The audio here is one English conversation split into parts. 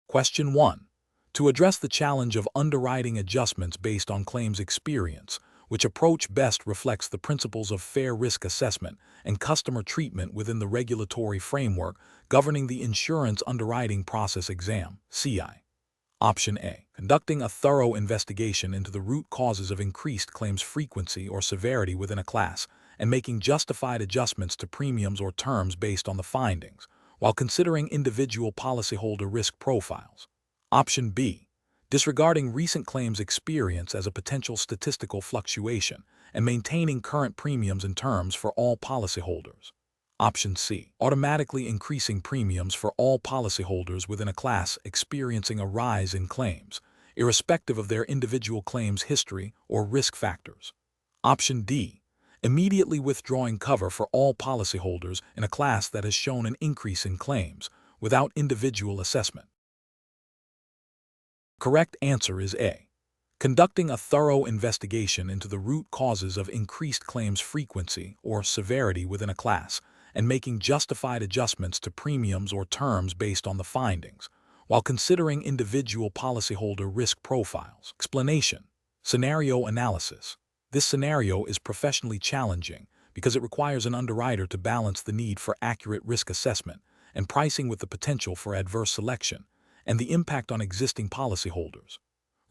Question 1. To address the challenge of underwriting adjustments based on claims experience, which approach best reflects the principles of fair risk assessment and customer treatment within the regulatory framework governing the insurance underwriting process exam, CII? Option A. Conducting a thorough investigation into the root causes of increased claims frequency or severity within a class and making justified adjustments to premiums or terms based on the findings, while considering individual policyholder risk profiles. Option B. Disregarding recent claims experience as a potential statistical fluctuation and maintaining current premiums and terms for all policyholders. Option C. Automatically increasing premiums for all policyholders within a class experiencing a rise in claims, irrespective of their individual claims history or risk factors. Option D. Immediately withdrawing cover for all policyholders in a class that has shown an increase in claims, without individual assessment. Correct answer is A. Conducting a thorough investigation into the root causes of increased claims frequency or severity within a class and making justified adjustments to premiums or terms based on the findings, while considering individual policyholder risk profiles. Explanation. Scenario analysis. This scenario is professionally challenging because it requires an underwriter to balance the need for accurate risk assessment and pricing with the potential for adverse selection and the impact on existing policyholders.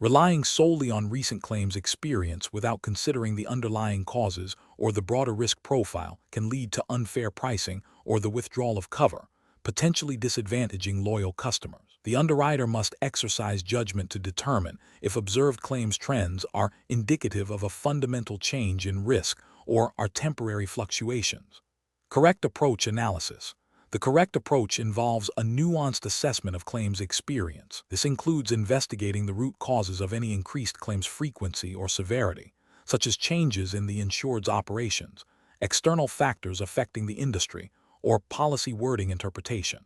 Relying solely on recent claims experience without considering the underlying causes or the broader risk profile can lead to unfair pricing or the withdrawal of cover, potentially disadvantaging loyal customers. The underwriter must exercise judgment to determine if observed claims trends are indicative of a fundamental change in risk or are temporary fluctuations. Correct approach analysis. The correct approach involves a nuanced assessment of claims experience. This includes investigating the root causes of any increased claims frequency or severity, such as changes in the insured's operations, external factors affecting the industry, or policy wording interpretation.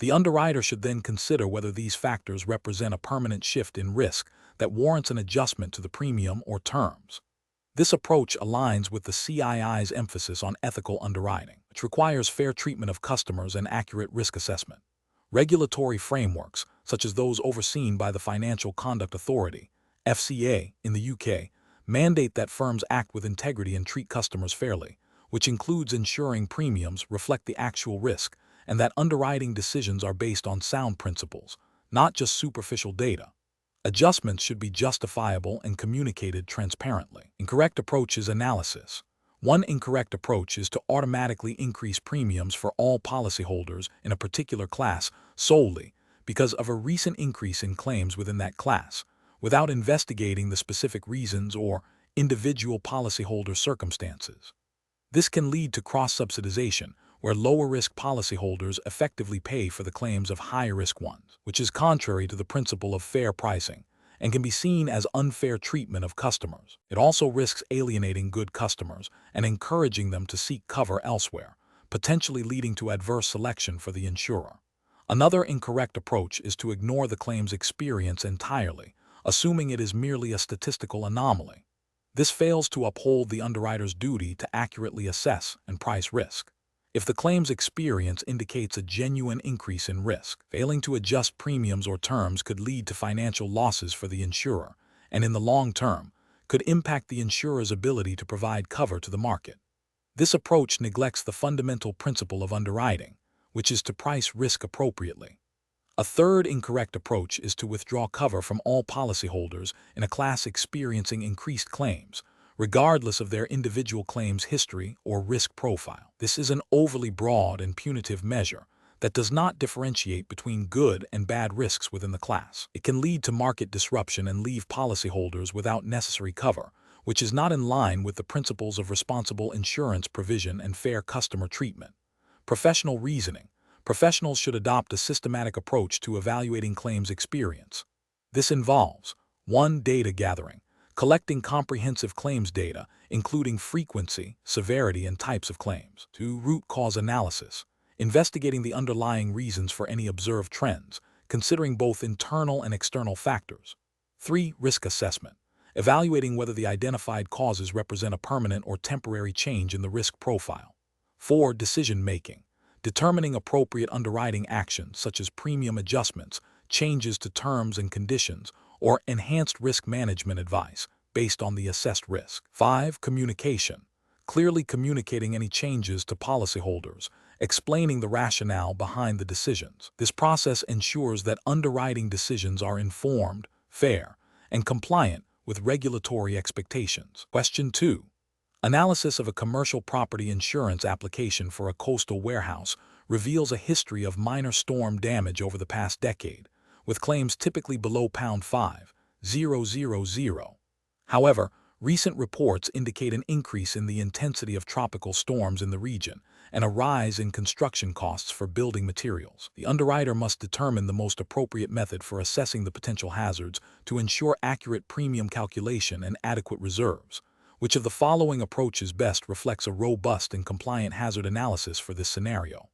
The underwriter should then consider whether these factors represent a permanent shift in risk that warrants an adjustment to the premium or terms. This approach aligns with the CII's emphasis on ethical underwriting, which requires fair treatment of customers and accurate risk assessment. Regulatory frameworks, such as those overseen by the Financial Conduct Authority, FCA, in the UK, mandate that firms act with integrity and treat customers fairly, which includes ensuring premiums reflect the actual risk and that underwriting decisions are based on sound principles, not just superficial data. Adjustments should be justifiable and communicated transparently. Incorrect approach is analysis. One incorrect approach is to automatically increase premiums for all policyholders in a particular class solely because of a recent increase in claims within that class, without investigating the specific reasons or individual policyholder circumstances. This can lead to cross-subsidization, where lower-risk policyholders effectively pay for the claims of higher-risk ones, which is contrary to the principle of fair pricing and can be seen as unfair treatment of customers. It also risks alienating good customers and encouraging them to seek cover elsewhere, potentially leading to adverse selection for the insurer. Another incorrect approach is to ignore the claim's experience entirely, assuming it is merely a statistical anomaly. This fails to uphold the underwriter's duty to accurately assess and price risk. If the claim's experience indicates a genuine increase in risk, failing to adjust premiums or terms could lead to financial losses for the insurer, and in the long term, could impact the insurer's ability to provide cover to the market. This approach neglects the fundamental principle of underwriting, which is to price risk appropriately. A third incorrect approach is to withdraw cover from all policyholders in a class experiencing increased claims, regardless of their individual claims history or risk profile. This is an overly broad and punitive measure that does not differentiate between good and bad risks within the class. It can lead to market disruption and leave policyholders without necessary cover, which is not in line with the principles of responsible insurance provision and fair customer treatment. Professional reasoning. Professionals should adopt a systematic approach to evaluating claims experience. This involves 1. Data gathering. Collecting comprehensive claims data, including frequency, severity, and types of claims. 2. Root cause analysis. Investigating the underlying reasons for any observed trends, considering both internal and external factors. 3. Risk assessment. Evaluating whether the identified causes represent a permanent or temporary change in the risk profile. 4. Decision making. Determining appropriate underwriting actions such as premium adjustments, changes to terms and conditions, or enhanced risk management advice based on the assessed risk. 5. Communication. Clearly communicating any changes to policyholders, explaining the rationale behind the decisions. This process ensures that underwriting decisions are informed, fair, and compliant with regulatory expectations. Question 2. Analysis of a commercial property insurance application for a coastal warehouse reveals a history of minor storm damage over the past decade, with claims typically below £5,000. However, recent reports indicate an increase in the intensity of tropical storms in the region and a rise in construction costs for building materials. The underwriter must determine the most appropriate method for assessing the potential hazards to ensure accurate premium calculation and adequate reserves. Which of the following approaches best reflects a robust and compliant hazard analysis for this scenario?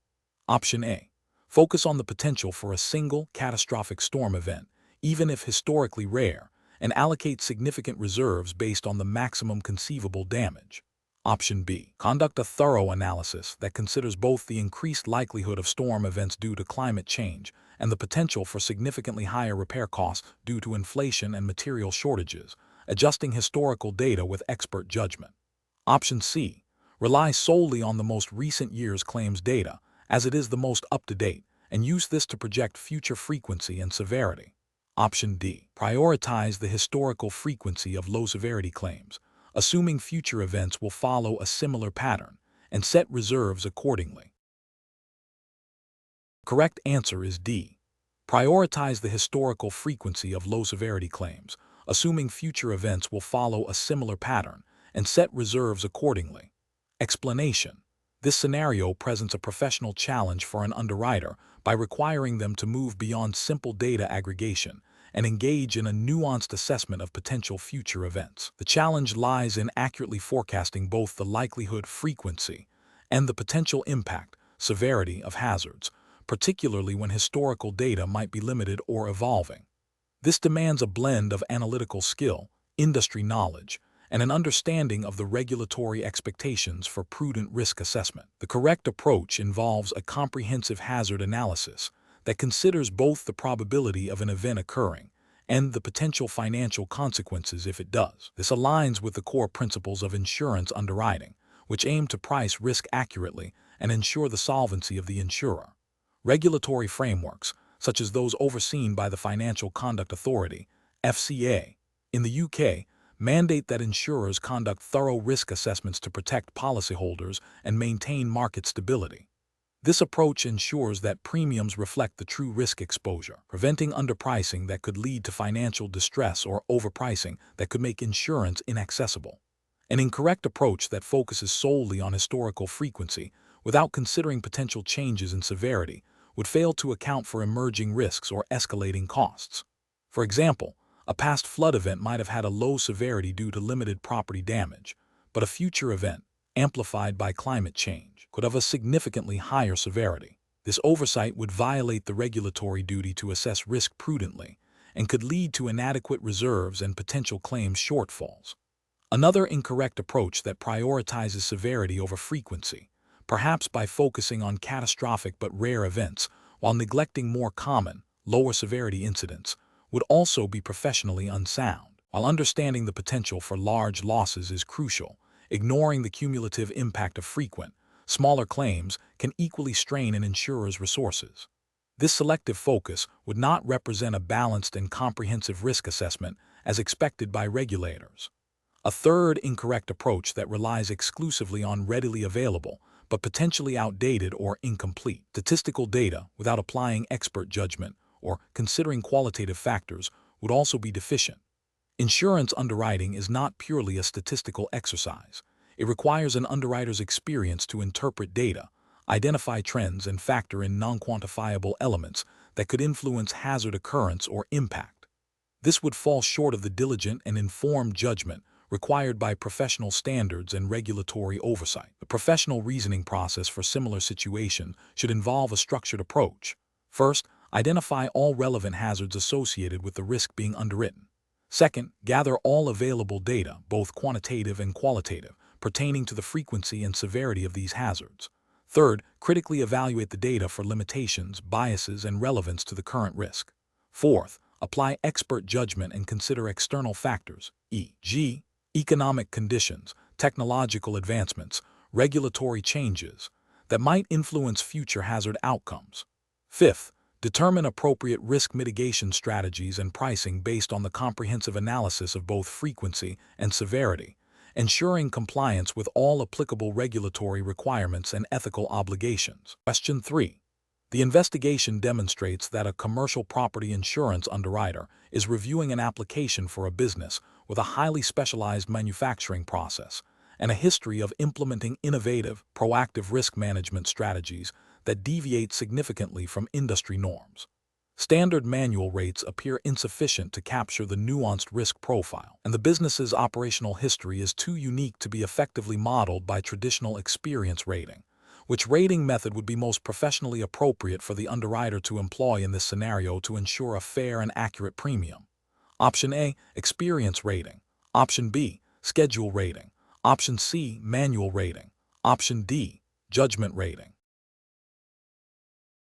Option A. Focus on the potential for a single catastrophic storm event, even if historically rare, and allocate significant reserves based on the maximum conceivable damage. Option B. Conduct a thorough analysis that considers both the increased likelihood of storm events due to climate change and the potential for significantly higher repair costs due to inflation and material shortages, adjusting historical data with expert judgment. Option C. Rely solely on the most recent year's claims data, as it is the most up-to-date, and use this to project future frequency and severity. Option D. Prioritize the historical frequency of low-severity claims, assuming future events will follow a similar pattern, and set reserves accordingly. The correct answer is D. Prioritize the historical frequency of low-severity claims, assuming future events will follow a similar pattern, and set reserves accordingly. Explanation. This scenario presents a professional challenge for an underwriter by requiring them to move beyond simple data aggregation and engage in a nuanced assessment of potential future events. The challenge lies in accurately forecasting both the likelihood frequency and the potential impact severity of hazards, particularly when historical data might be limited or evolving. This demands a blend of analytical skill, industry knowledge, and an understanding of the regulatory expectations for prudent risk assessment. The correct approach involves a comprehensive hazard analysis that considers both the probability of an event occurring and the potential financial consequences if it does. This aligns with the core principles of insurance underwriting, which aim to price risk accurately and ensure the solvency of the insurer. Regulatory frameworks, such as those overseen by the Financial Conduct Authority, FCA, in the UK, mandate that insurers conduct thorough risk assessments to protect policyholders and maintain market stability. This approach ensures that premiums reflect the true risk exposure, preventing underpricing that could lead to financial distress or overpricing that could make insurance inaccessible. An incorrect approach that focuses solely on historical frequency without considering potential changes in severity would fail to account for emerging risks or escalating costs. For example, a past flood event might have had a low severity due to limited property damage, but a future event, amplified by climate change, could have a significantly higher severity. This oversight would violate the regulatory duty to assess risk prudently and could lead to inadequate reserves and potential claims shortfalls. Another incorrect approach that prioritizes severity over frequency, perhaps by focusing on catastrophic but rare events while neglecting more common, lower severity incidents, would also be professionally unsound. While understanding the potential for large losses is crucial, ignoring the cumulative impact of frequent, smaller claims can equally strain an insurer's resources. This selective focus would not represent a balanced and comprehensive risk assessment as expected by regulators. A third incorrect approach that relies exclusively on readily available but potentially outdated or incomplete statistical data without applying expert judgment or considering qualitative factors would also be deficient. Insurance underwriting is not purely a statistical exercise. It requires an underwriter's experience to interpret data, identify trends, and factor in non-quantifiable elements that could influence hazard occurrence or impact. This would fall short of the diligent and informed judgment required by professional standards and regulatory oversight. The professional reasoning process for similar situations should involve a structured approach. First, identify all relevant hazards associated with the risk being underwritten. Second, gather all available data, both quantitative and qualitative, pertaining to the frequency and severity of these hazards. Third, critically evaluate the data for limitations, biases, and relevance to the current risk. Fourth, apply expert judgment and consider external factors, e.g., economic conditions, technological advancements, regulatory changes, that might influence future hazard outcomes. Fifth, determine appropriate risk mitigation strategies and pricing based on the comprehensive analysis of both frequency and severity, ensuring compliance with all applicable regulatory requirements and ethical obligations. Question 3. The investigation demonstrates that a commercial property insurance underwriter is reviewing an application for a business with a highly specialized manufacturing process and a history of implementing innovative, proactive risk management strategies that deviate significantly from industry norms. Standard manual rates appear insufficient to capture the nuanced risk profile, and the business's operational history is too unique to be effectively modeled by traditional experience rating. Which rating method would be most professionally appropriate for the underwriter to employ in this scenario to ensure a fair and accurate premium? Option A, experience rating. Option B, schedule rating. Option C, manual rating. Option D, judgment rating.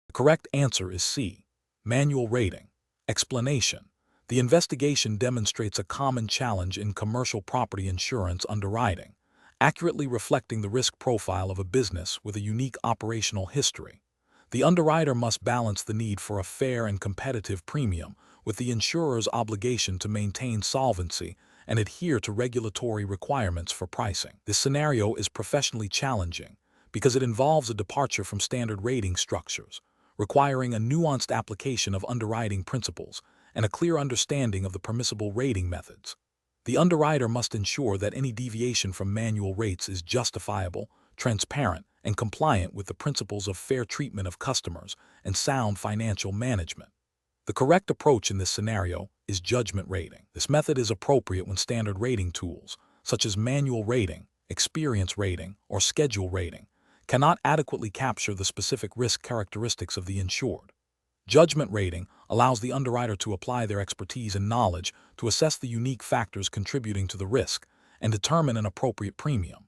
The correct answer is C, manual rating. Explanation. The investigation demonstrates a common challenge in commercial property insurance underwriting, accurately reflecting the risk profile of a business with a unique operational history. The underwriter must balance the need for a fair and competitive premium with the insurer's obligation to maintain solvency and adhere to regulatory requirements for pricing. This scenario is professionally challenging because it involves a departure from standard rating structures, requiring a nuanced application of underwriting principles and a clear understanding of the permissible rating methods. The underwriter must ensure that any deviation from manual rates is justifiable, transparent, and compliant with the principles of fair treatment of customers and sound financial management. The correct approach in this scenario is judgment rating. This method is appropriate when standard rating tools, such as manual rating, experience rating, or schedule rating, cannot adequately capture the specific risk characteristics of the insured. Judgment rating allows the underwriter to apply their expertise and knowledge to assess the unique factors contributing to the risk and determine an appropriate premium.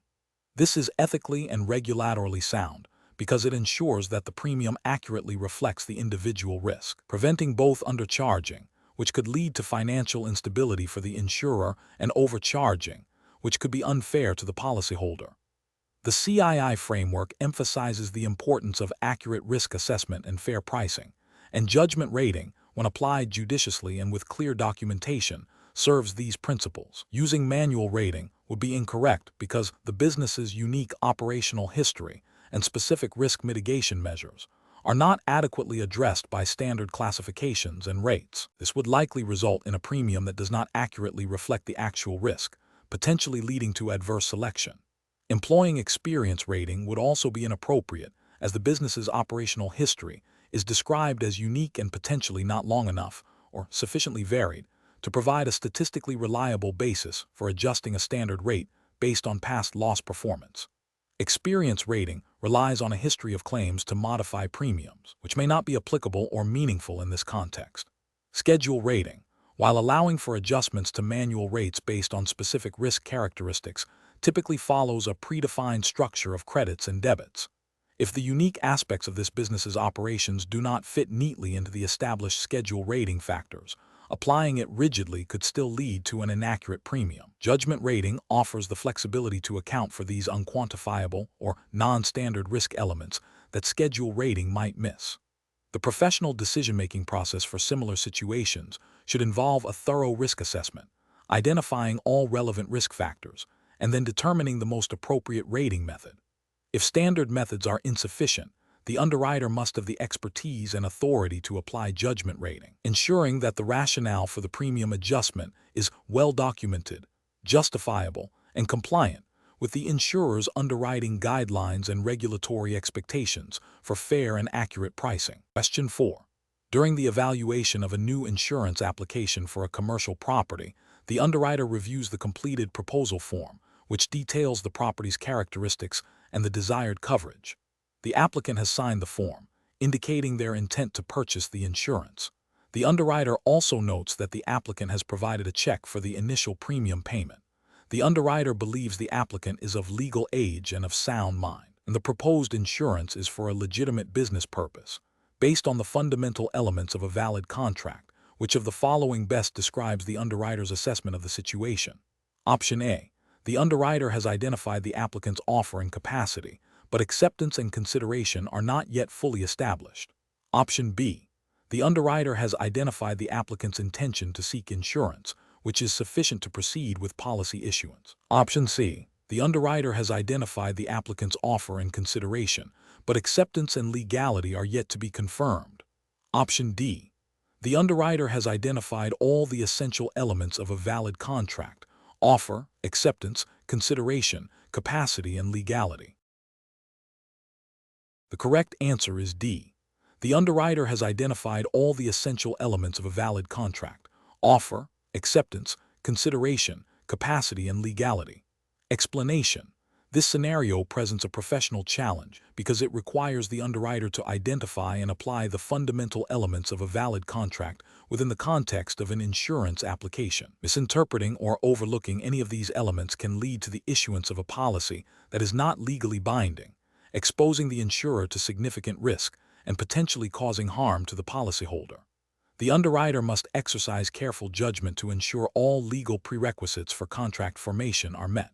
This is ethically and regulatorily sound because it ensures that the premium accurately reflects the individual risk, preventing both undercharging, which could lead to financial instability for the insurer, and overcharging, which could be unfair to the policyholder. The CII framework emphasizes the importance of accurate risk assessment and fair pricing, and judgment rating, when applied judiciously and with clear documentation, serves these principles. Using manual rating would be incorrect because the business's unique operational history and specific risk mitigation measures are not adequately addressed by standard classifications and rates. This would likely result in a premium that does not accurately reflect the actual risk, potentially leading to adverse selection. Employing experience rating would also be inappropriate, as the business's operational history is described as unique and potentially not long enough or sufficiently varied to provide a statistically reliable basis for adjusting a standard rate based on past loss performance. Experience rating relies on a history of claims to modify premiums, which may not be applicable or meaningful in this context. Schedule rating, while allowing for adjustments to manual rates based on specific risk characteristics, typically follows a predefined structure of credits and debits. If the unique aspects of this business's operations do not fit neatly into the established schedule rating factors, applying it rigidly could still lead to an inaccurate premium. Judgment rating offers the flexibility to account for these unquantifiable or non-standard risk elements that schedule rating might miss. The professional decision-making process for similar situations should involve a thorough risk assessment, identifying all relevant risk factors, and then determining the most appropriate rating method. If standard methods are insufficient, the underwriter must have the expertise and authority to apply judgment rating, ensuring that the rationale for the premium adjustment is well documented, justifiable, and compliant with the insurer's underwriting guidelines and regulatory expectations for fair and accurate pricing. Question 4. During the evaluation of a new insurance application for a commercial property, the underwriter reviews the completed proposal form, which details the property's characteristics and the desired coverage. The applicant has signed the form, indicating their intent to purchase the insurance. The underwriter also notes that the applicant has provided a check for the initial premium payment. The underwriter believes the applicant is of legal age and of sound mind, and the proposed insurance is for a legitimate business purpose, based on the fundamental elements of a valid contract, Which of the following best describes the underwriter's assessment of the situation? Option A. The underwriter has identified the applicant's offer and capacity, but acceptance and consideration are not yet fully established. Option B. The underwriter has identified the applicant's intention to seek insurance, which is sufficient to proceed with policy issuance. Option C. The underwriter has identified the applicant's offer and consideration, but acceptance and legality are yet to be confirmed. Option D. The underwriter has identified all the essential elements of a valid contract: offer, acceptance, consideration, capacity, and legality. The correct answer is D. The underwriter has identified all the essential elements of a valid contract: offer, acceptance, consideration, capacity, and legality. Explanation: this scenario presents a professional challenge because it requires the underwriter to identify and apply the fundamental elements of a valid contract within the context of an insurance application. Misinterpreting or overlooking any of these elements can lead to the issuance of a policy that is not legally binding, exposing the insurer to significant risk and potentially causing harm to the policyholder. The underwriter must exercise careful judgment to ensure all legal prerequisites for contract formation are met.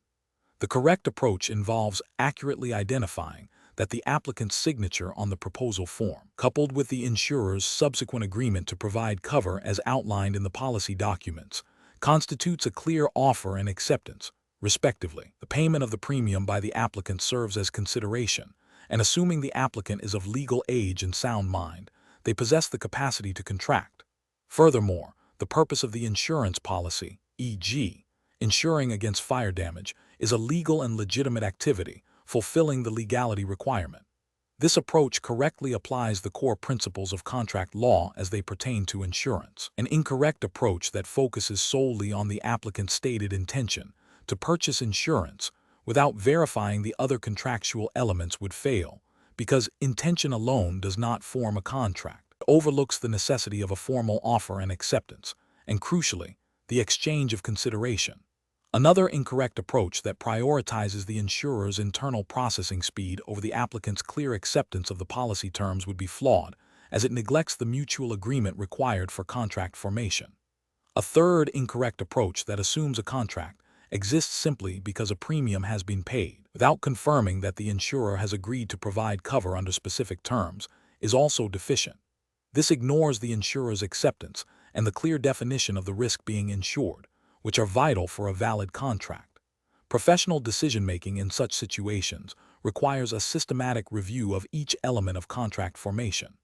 The correct approach involves accurately identifying that the applicant's signature on the proposal form, coupled with the insurer's subsequent agreement to provide cover as outlined in the policy documents, constitutes a clear offer and acceptance, respectively. The payment of the premium by the applicant serves as consideration, and assuming the applicant is of legal age and sound mind, they possess the capacity to contract. Furthermore, the purpose of the insurance policy, e.g., insuring against fire damage, is a legal and legitimate activity, fulfilling the legality requirement. This approach correctly applies the core principles of contract law as they pertain to insurance. An incorrect approach that focuses solely on the applicant's stated intention to purchase insurance without verifying the other contractual elements would fail, because intention alone does not form a contract. It overlooks the necessity of a formal offer and acceptance, and crucially, the exchange of consideration. Another incorrect approach that prioritizes the insurer's internal processing speed over the applicant's clear acceptance of the policy terms would be flawed, as it neglects the mutual agreement required for contract formation. A third incorrect approach that assumes a contract exists simply because a premium has been paid, without confirming that the insurer has agreed to provide cover under specific terms, is also deficient. This ignores the insurer's acceptance and the clear definition of the risk being insured, which are vital for a valid contract. Professional decision-making in such situations requires a systematic review of each element of contract formation.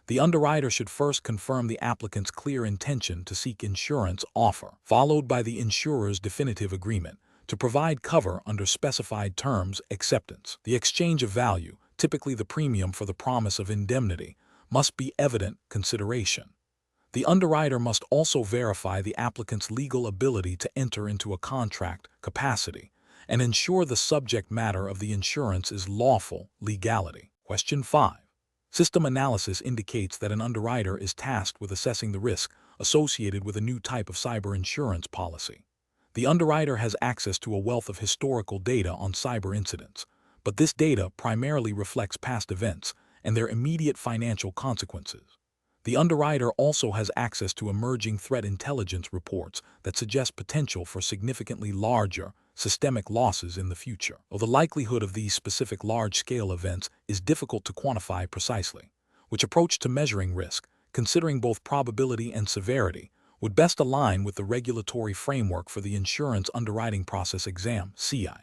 The underwriter should first confirm the applicant's clear intention to seek insurance offer, followed by the insurer's definitive agreement to provide cover under specified terms acceptance. The exchange of value, typically the premium for the promise of indemnity, must be evident consideration. The underwriter must also verify the applicant's legal ability to enter into a contract capacity and ensure the subject matter of the insurance is lawful legality. Question 5. System analysis indicates that an underwriter is tasked with assessing the risk associated with a new type of cyber insurance policy. The underwriter has access to a wealth of historical data on cyber incidents, but this data primarily reflects past events and their immediate financial consequences. The underwriter also has access to emerging threat intelligence reports that suggest potential for significantly larger, systemic losses in the future. Though the likelihood of these specific large-scale events is difficult to quantify precisely, which approach to measuring risk, considering both probability and severity, would best align with the regulatory framework for the Insurance Underwriting Process Exam, CII.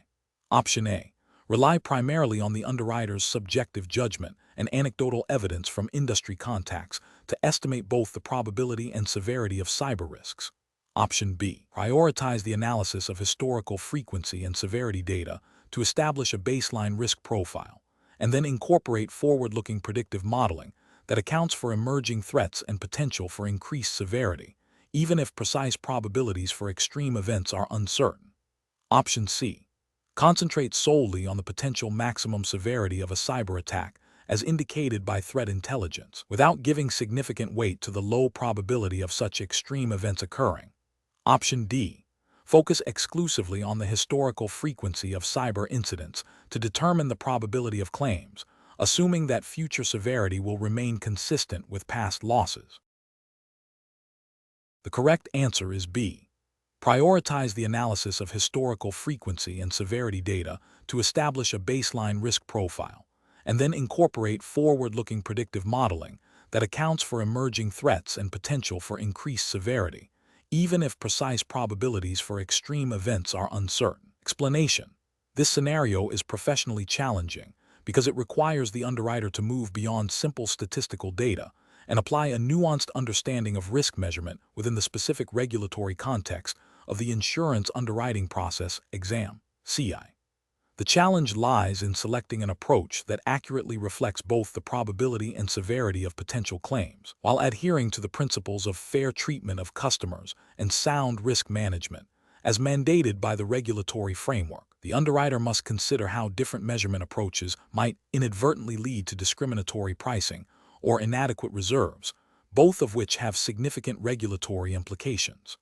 Option A. Rely primarily on the underwriter's subjective judgment and anecdotal evidence from industry contacts to estimate both the probability and severity of cyber risks. Option B. Prioritize the analysis of historical frequency and severity data to establish a baseline risk profile, and then incorporate forward-looking predictive modeling that accounts for emerging threats and potential for increased severity, even if precise probabilities for extreme events are uncertain. Option C. Concentrate solely on the potential maximum severity of a cyber attack as indicated by threat intelligence, without giving significant weight to the low probability of such extreme events occurring. Option D. Focus exclusively on the historical frequency of cyber incidents to determine the probability of claims, assuming that future severity will remain consistent with past losses. The correct answer is B. Prioritize the analysis of historical frequency and severity data to establish a baseline risk profile, and then incorporate forward-looking predictive modeling that accounts for emerging threats and potential for increased severity, even if precise probabilities for extreme events are uncertain. Explanation: this scenario is professionally challenging because it requires the underwriter to move beyond simple statistical data and apply a nuanced understanding of risk measurement within the specific regulatory context of the insurance underwriting process exam, CII. The challenge lies in selecting an approach that accurately reflects both the probability and severity of potential claims, while adhering to the principles of fair treatment of customers and sound risk management, as mandated by the regulatory framework. The underwriter must consider how different measurement approaches might inadvertently lead to discriminatory pricing or inadequate reserves, both of which have significant regulatory implications.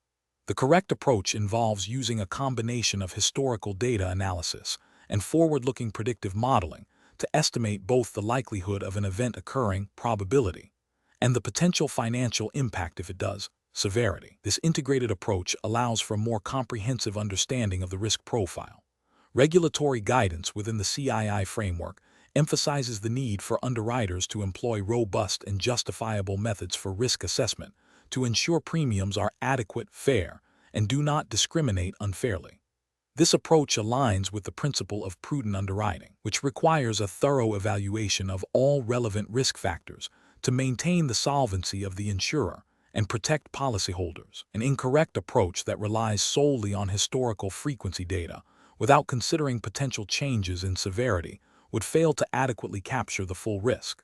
The correct approach involves using a combination of historical data analysis and forward-looking predictive modeling to estimate both the likelihood of an event occurring, probability, and the potential financial impact if it does, severity. This integrated approach allows for a more comprehensive understanding of the risk profile. Regulatory guidance within the CII framework emphasizes the need for underwriters to employ robust and justifiable methods for risk assessment to ensure premiums are adequate, fair, and do not discriminate unfairly. This approach aligns with the principle of prudent underwriting, which requires a thorough evaluation of all relevant risk factors to maintain the solvency of the insurer and protect policyholders. An incorrect approach that relies solely on historical frequency data without considering potential changes in severity would fail to adequately capture the full risk.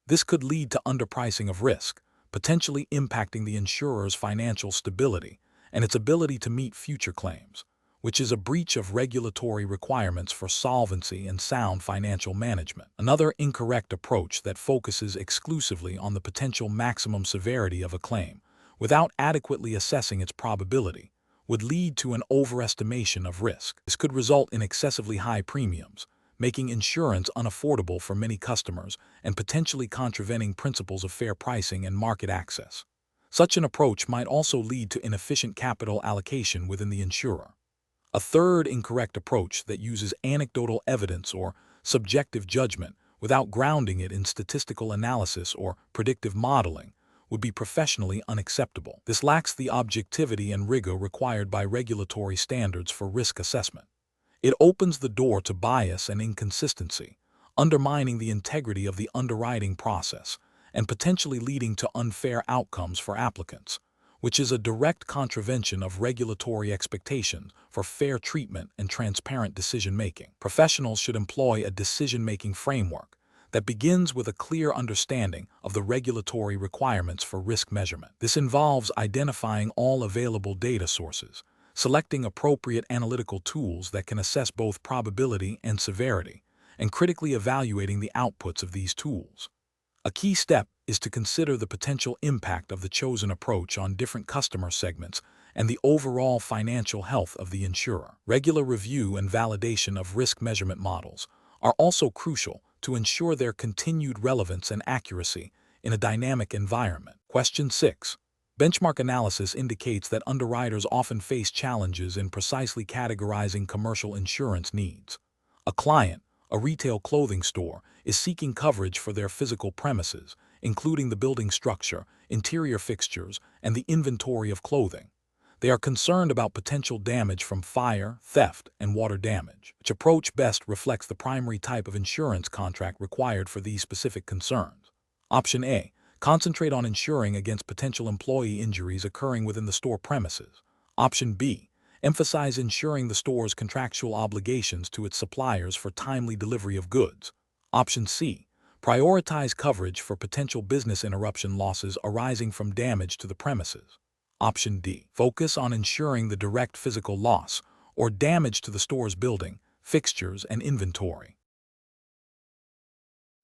This could lead to underpricing of risk, potentially impacting the insurer's financial stability and its ability to meet future claims, which is a breach of regulatory requirements for solvency and sound financial management. Another incorrect approach that focuses exclusively on the potential maximum severity of a claim without adequately assessing its probability would lead to an overestimation of risk. This could result in excessively high premiums, making insurance unaffordable for many customers and potentially contravening principles of fair pricing and market access. Such an approach might also lead to inefficient capital allocation within the insurer. A third incorrect approach that uses anecdotal evidence or subjective judgment without grounding it in statistical analysis or predictive modeling would be professionally unacceptable. This lacks the objectivity and rigor required by regulatory standards for risk assessment. It opens the door to bias and inconsistency, undermining the integrity of the underwriting process and potentially leading to unfair outcomes for applicants, which is a direct contravention of regulatory expectations for fair treatment and transparent decision-making. Professionals should employ a decision-making framework that begins with a clear understanding of the regulatory requirements for risk measurement. This involves identifying all available data sources, selecting appropriate analytical tools that can assess both probability and severity, and critically evaluating the outputs of these tools. A key step is to consider the potential impact of the chosen approach on different customer segments and the overall financial health of the insurer. Regular review and validation of risk measurement models are also crucial to ensure their continued relevance and accuracy in a dynamic environment. Question 6. Benchmark analysis indicates that underwriters often face challenges in precisely categorizing commercial insurance needs. A client, a retail clothing store, is seeking coverage for their physical premises, including the building structure, interior fixtures, and the inventory of clothing. They are concerned about potential damage from fire, theft, and water damage. Which approach best reflects the primary type of insurance contract required for these specific concerns? Option A. Concentrate on insuring against potential employee injuries occurring within the store premises. Option B. Emphasize insuring the store's contractual obligations to its suppliers for timely delivery of goods. Option C. Prioritize coverage for potential business interruption losses arising from damage to the premises. Option D. Focus on ensuring the direct physical loss or damage to the store's building, fixtures, and inventory.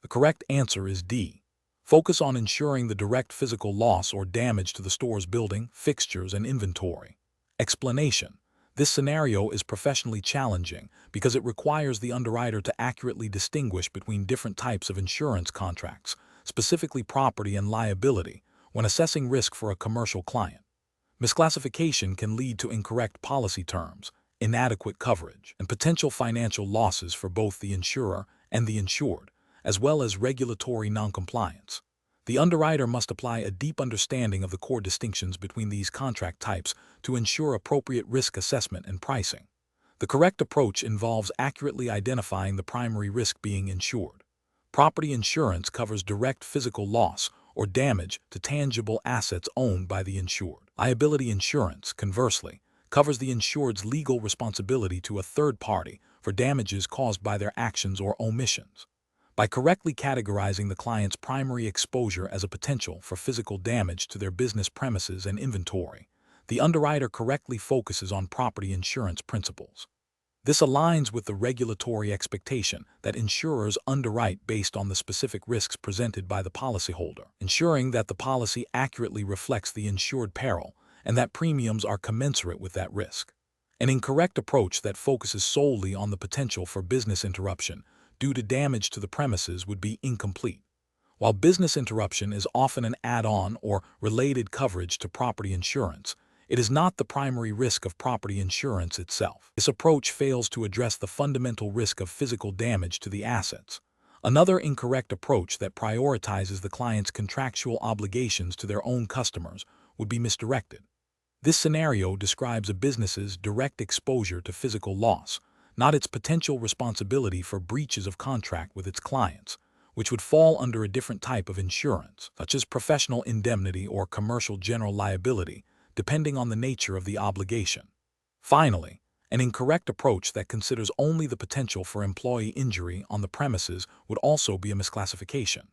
The correct answer is D. Focus on ensuring the direct physical loss or damage to the store's building, fixtures, and inventory. Explanation: this scenario is professionally challenging because it requires the underwriter to accurately distinguish between different types of insurance contracts, specifically property and liability, when assessing risk for a commercial client. Misclassification can lead to incorrect policy terms, inadequate coverage, and potential financial losses for both the insurer and the insured, as well as regulatory noncompliance. The underwriter must apply a deep understanding of the core distinctions between these contract types to ensure appropriate risk assessment and pricing. The correct approach involves accurately identifying the primary risk being insured. Property insurance covers direct physical loss or damage to tangible assets owned by the insured. Liability insurance, conversely, covers the insured's legal responsibility to a third party for damages caused by their actions or omissions. By correctly categorizing the client's primary exposure as a potential for physical damage to their business premises and inventory, the underwriter correctly focuses on property insurance principles. This aligns with the regulatory expectation that insurers underwrite based on the specific risks presented by the policyholder, ensuring that the policy accurately reflects the insured peril and that premiums are commensurate with that risk. An incorrect approach that focuses solely on the potential for business interruption due to damage to the premises would be incomplete. While business interruption is often an add-on or related coverage to property insurance, it is not the primary risk of property insurance itself. This approach fails to address the fundamental risk of physical damage to the assets. Another incorrect approach that prioritizes the client's contractual obligations to their own customers would be misdirected. This scenario describes a business's direct exposure to physical loss, not its potential responsibility for breaches of contract with its clients, which would fall under a different type of insurance, such as professional indemnity or commercial general liability, depending on the nature of the obligation. Finally, an incorrect approach that considers only the potential for employee injury on the premises would also be a misclassification.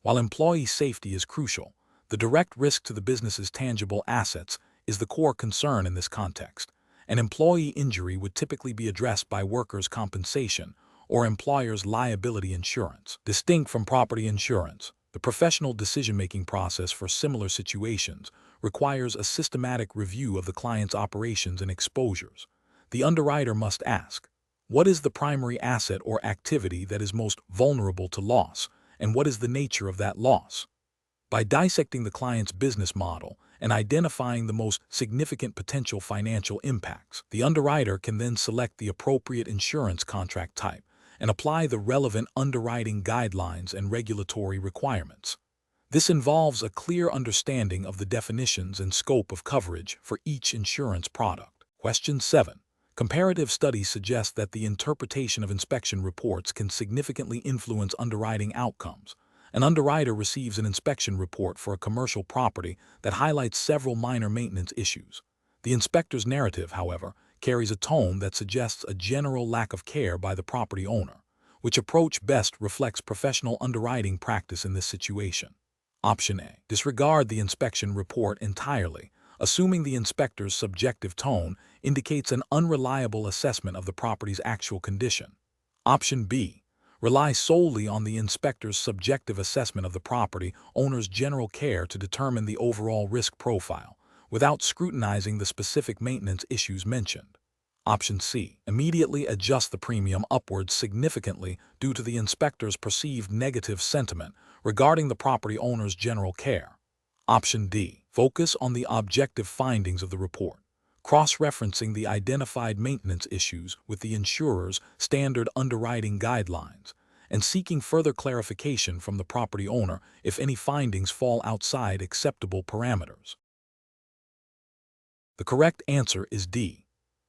While employee safety is crucial, the direct risk to the business's tangible assets is the core concern in this context. An employee injury would typically be addressed by workers' compensation or employer's liability insurance. Distinct from property insurance, the professional decision-making process for similar situations requires a systematic review of the client's operations and exposures. The underwriter must ask, what is the primary asset or activity that is most vulnerable to loss, and what is the nature of that loss? By dissecting the client's business model and identifying the most significant potential financial impacts, the underwriter can then select the appropriate insurance contract type and apply the relevant underwriting guidelines and regulatory requirements. This involves a clear understanding of the definitions and scope of coverage for each insurance product. Question 7. Comparative studies suggest that the interpretation of inspection reports can significantly influence underwriting outcomes. An underwriter receives an inspection report for a commercial property that highlights several minor maintenance issues. The inspector's narrative, however, carries a tone that suggests a general lack of care by the property owner. Which approach best reflects professional underwriting practice in this situation? Option A. Disregard the inspection report entirely, assuming the inspector's subjective tone indicates an unreliable assessment of the property's actual condition. Option B. Rely solely on the inspector's subjective assessment of the property owner's general care to determine the overall risk profile, without scrutinizing the specific maintenance issues mentioned. Option C. Immediately adjust the premium upwards significantly due to the inspector's perceived negative sentiment regarding the property owner's general care. Option D. Focus on the objective findings of the report, cross-referencing the identified maintenance issues with the insurer's standard underwriting guidelines, and seeking further clarification from the property owner if any findings fall outside acceptable parameters. The correct answer is D.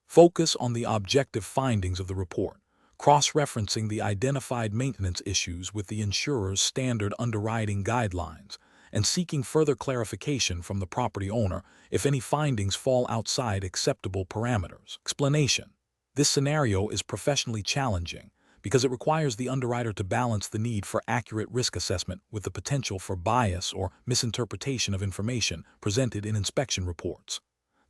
Focus on the objective findings of the report, cross-referencing the identified maintenance issues with the insurer's standard underwriting guidelines, and seeking further clarification from the property owner if any findings fall outside acceptable parameters. Explanation. This scenario is professionally challenging because it requires the underwriter to balance the need for accurate risk assessment with the potential for bias or misinterpretation of information presented in inspection reports.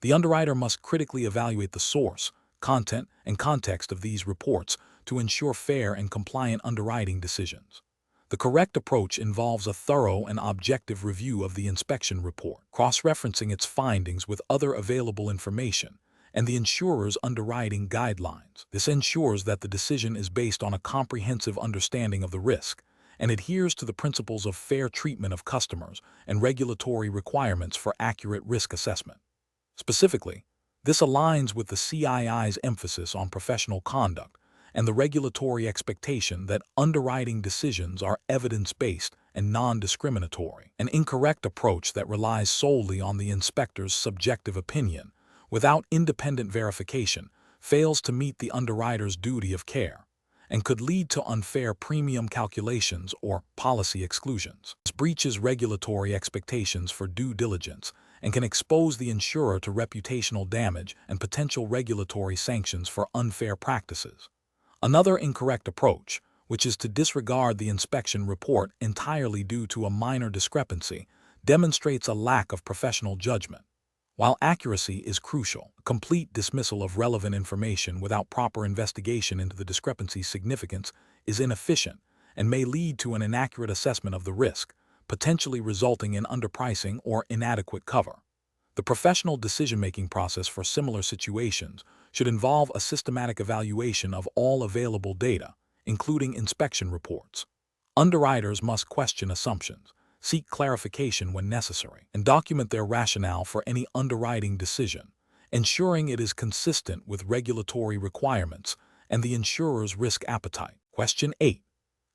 The underwriter must critically evaluate the source, content, and context of these reports to ensure fair and compliant underwriting decisions. The correct approach involves a thorough and objective review of the inspection report, cross-referencing its findings with other available information, and the insurer's underwriting guidelines. This ensures that the decision is based on a comprehensive understanding of the risk and adheres to the principles of fair treatment of customers and regulatory requirements for accurate risk assessment. Specifically, this aligns with the CII's emphasis on professional conduct and the regulatory expectation that underwriting decisions are evidence-based and non-discriminatory. An incorrect approach that relies solely on the inspector's subjective opinion without independent verification fails to meet the underwriter's duty of care and could lead to unfair premium calculations or policy exclusions. This breaches regulatory expectations for due diligence and can expose the insurer to reputational damage and potential regulatory sanctions for unfair practices. Another incorrect approach, which is to disregard the inspection report entirely due to a minor discrepancy, demonstrates a lack of professional judgment. While accuracy is crucial, complete dismissal of relevant information without proper investigation into the discrepancy's significance is inefficient and may lead to an inaccurate assessment of the risk, potentially resulting in underpricing or inadequate cover. The professional decision-making process for similar situations should involve a systematic evaluation of all available data, including inspection reports. Underwriters must question assumptions, seek clarification when necessary, and document their rationale for any underwriting decision, ensuring it is consistent with regulatory requirements and the insurer's risk appetite. Question 8.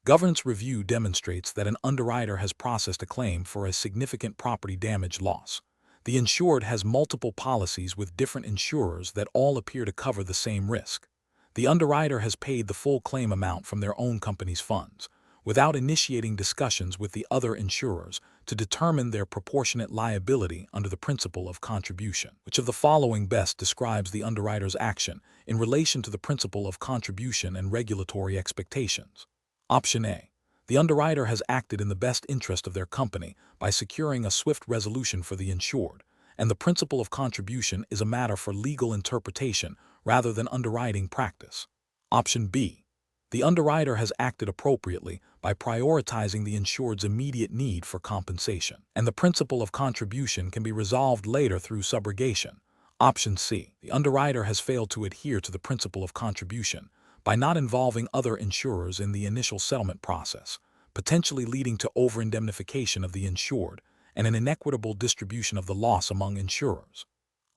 Governance review demonstrates that an underwriter has processed a claim for a significant property damage loss. The insured has multiple policies with different insurers that all appear to cover the same risk. The underwriter has paid the full claim amount from their own company's funds, without initiating discussions with the other insurers to determine their proportionate liability under the principle of contribution. Which of the following best describes the underwriter's action in relation to the principle of contribution and regulatory expectations? Option A. The underwriter has acted in the best interest of their company by securing a swift resolution for the insured, and the principle of contribution is a matter for legal interpretation rather than underwriting practice. Option B. The underwriter has acted appropriately by prioritizing the insured's immediate need for compensation, and the principle of contribution can be resolved later through subrogation. Option C. The underwriter has failed to adhere to the principle of contribution by not involving other insurers in the initial settlement process, potentially leading to over-indemnification of the insured and an inequitable distribution of the loss among insurers.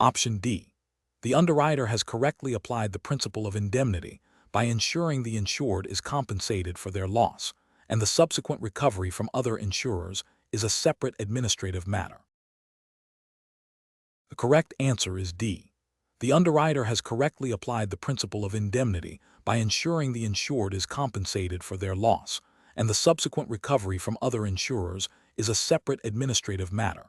Option D. The underwriter has correctly applied the principle of indemnity by ensuring the insured is compensated for their loss, and the subsequent recovery from other insurers is a separate administrative matter. The correct answer is D. The underwriter has correctly applied the principle of indemnity by ensuring the insured is compensated for their loss, and the subsequent recovery from other insurers is a separate administrative matter.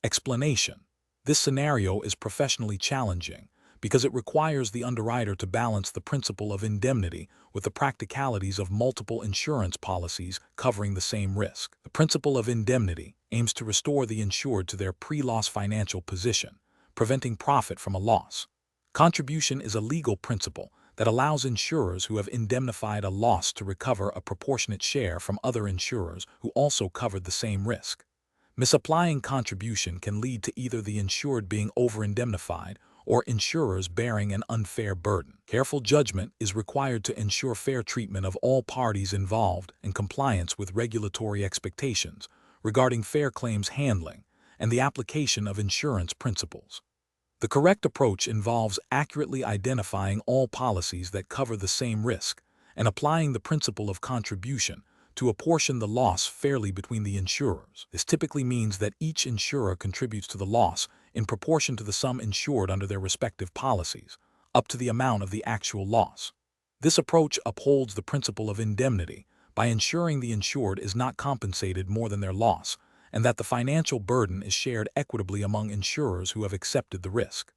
Explanation: this scenario is professionally challenging because it requires the underwriter to balance the principle of indemnity with the practicalities of multiple insurance policies covering the same risk. The principle of indemnity aims to restore the insured to their pre-loss financial position, preventing profit from a loss. Contribution is a legal principle that allows insurers who have indemnified a loss to recover a proportionate share from other insurers who also covered the same risk. Misapplying contribution can lead to either the insured being over-indemnified or insurers bearing an unfair burden. Careful judgment is required to ensure fair treatment of all parties involved and compliance with regulatory expectations regarding fair claims handling and the application of insurance principles. The correct approach involves accurately identifying all policies that cover the same risk and applying the principle of contribution to apportion the loss fairly between the insurers. This typically means that each insurer contributes to the loss in proportion to the sum insured under their respective policies, up to the amount of the actual loss. This approach upholds the principle of indemnity by ensuring the insured is not compensated more than their loss, and that the financial burden is shared equitably among insurers who have accepted the risk.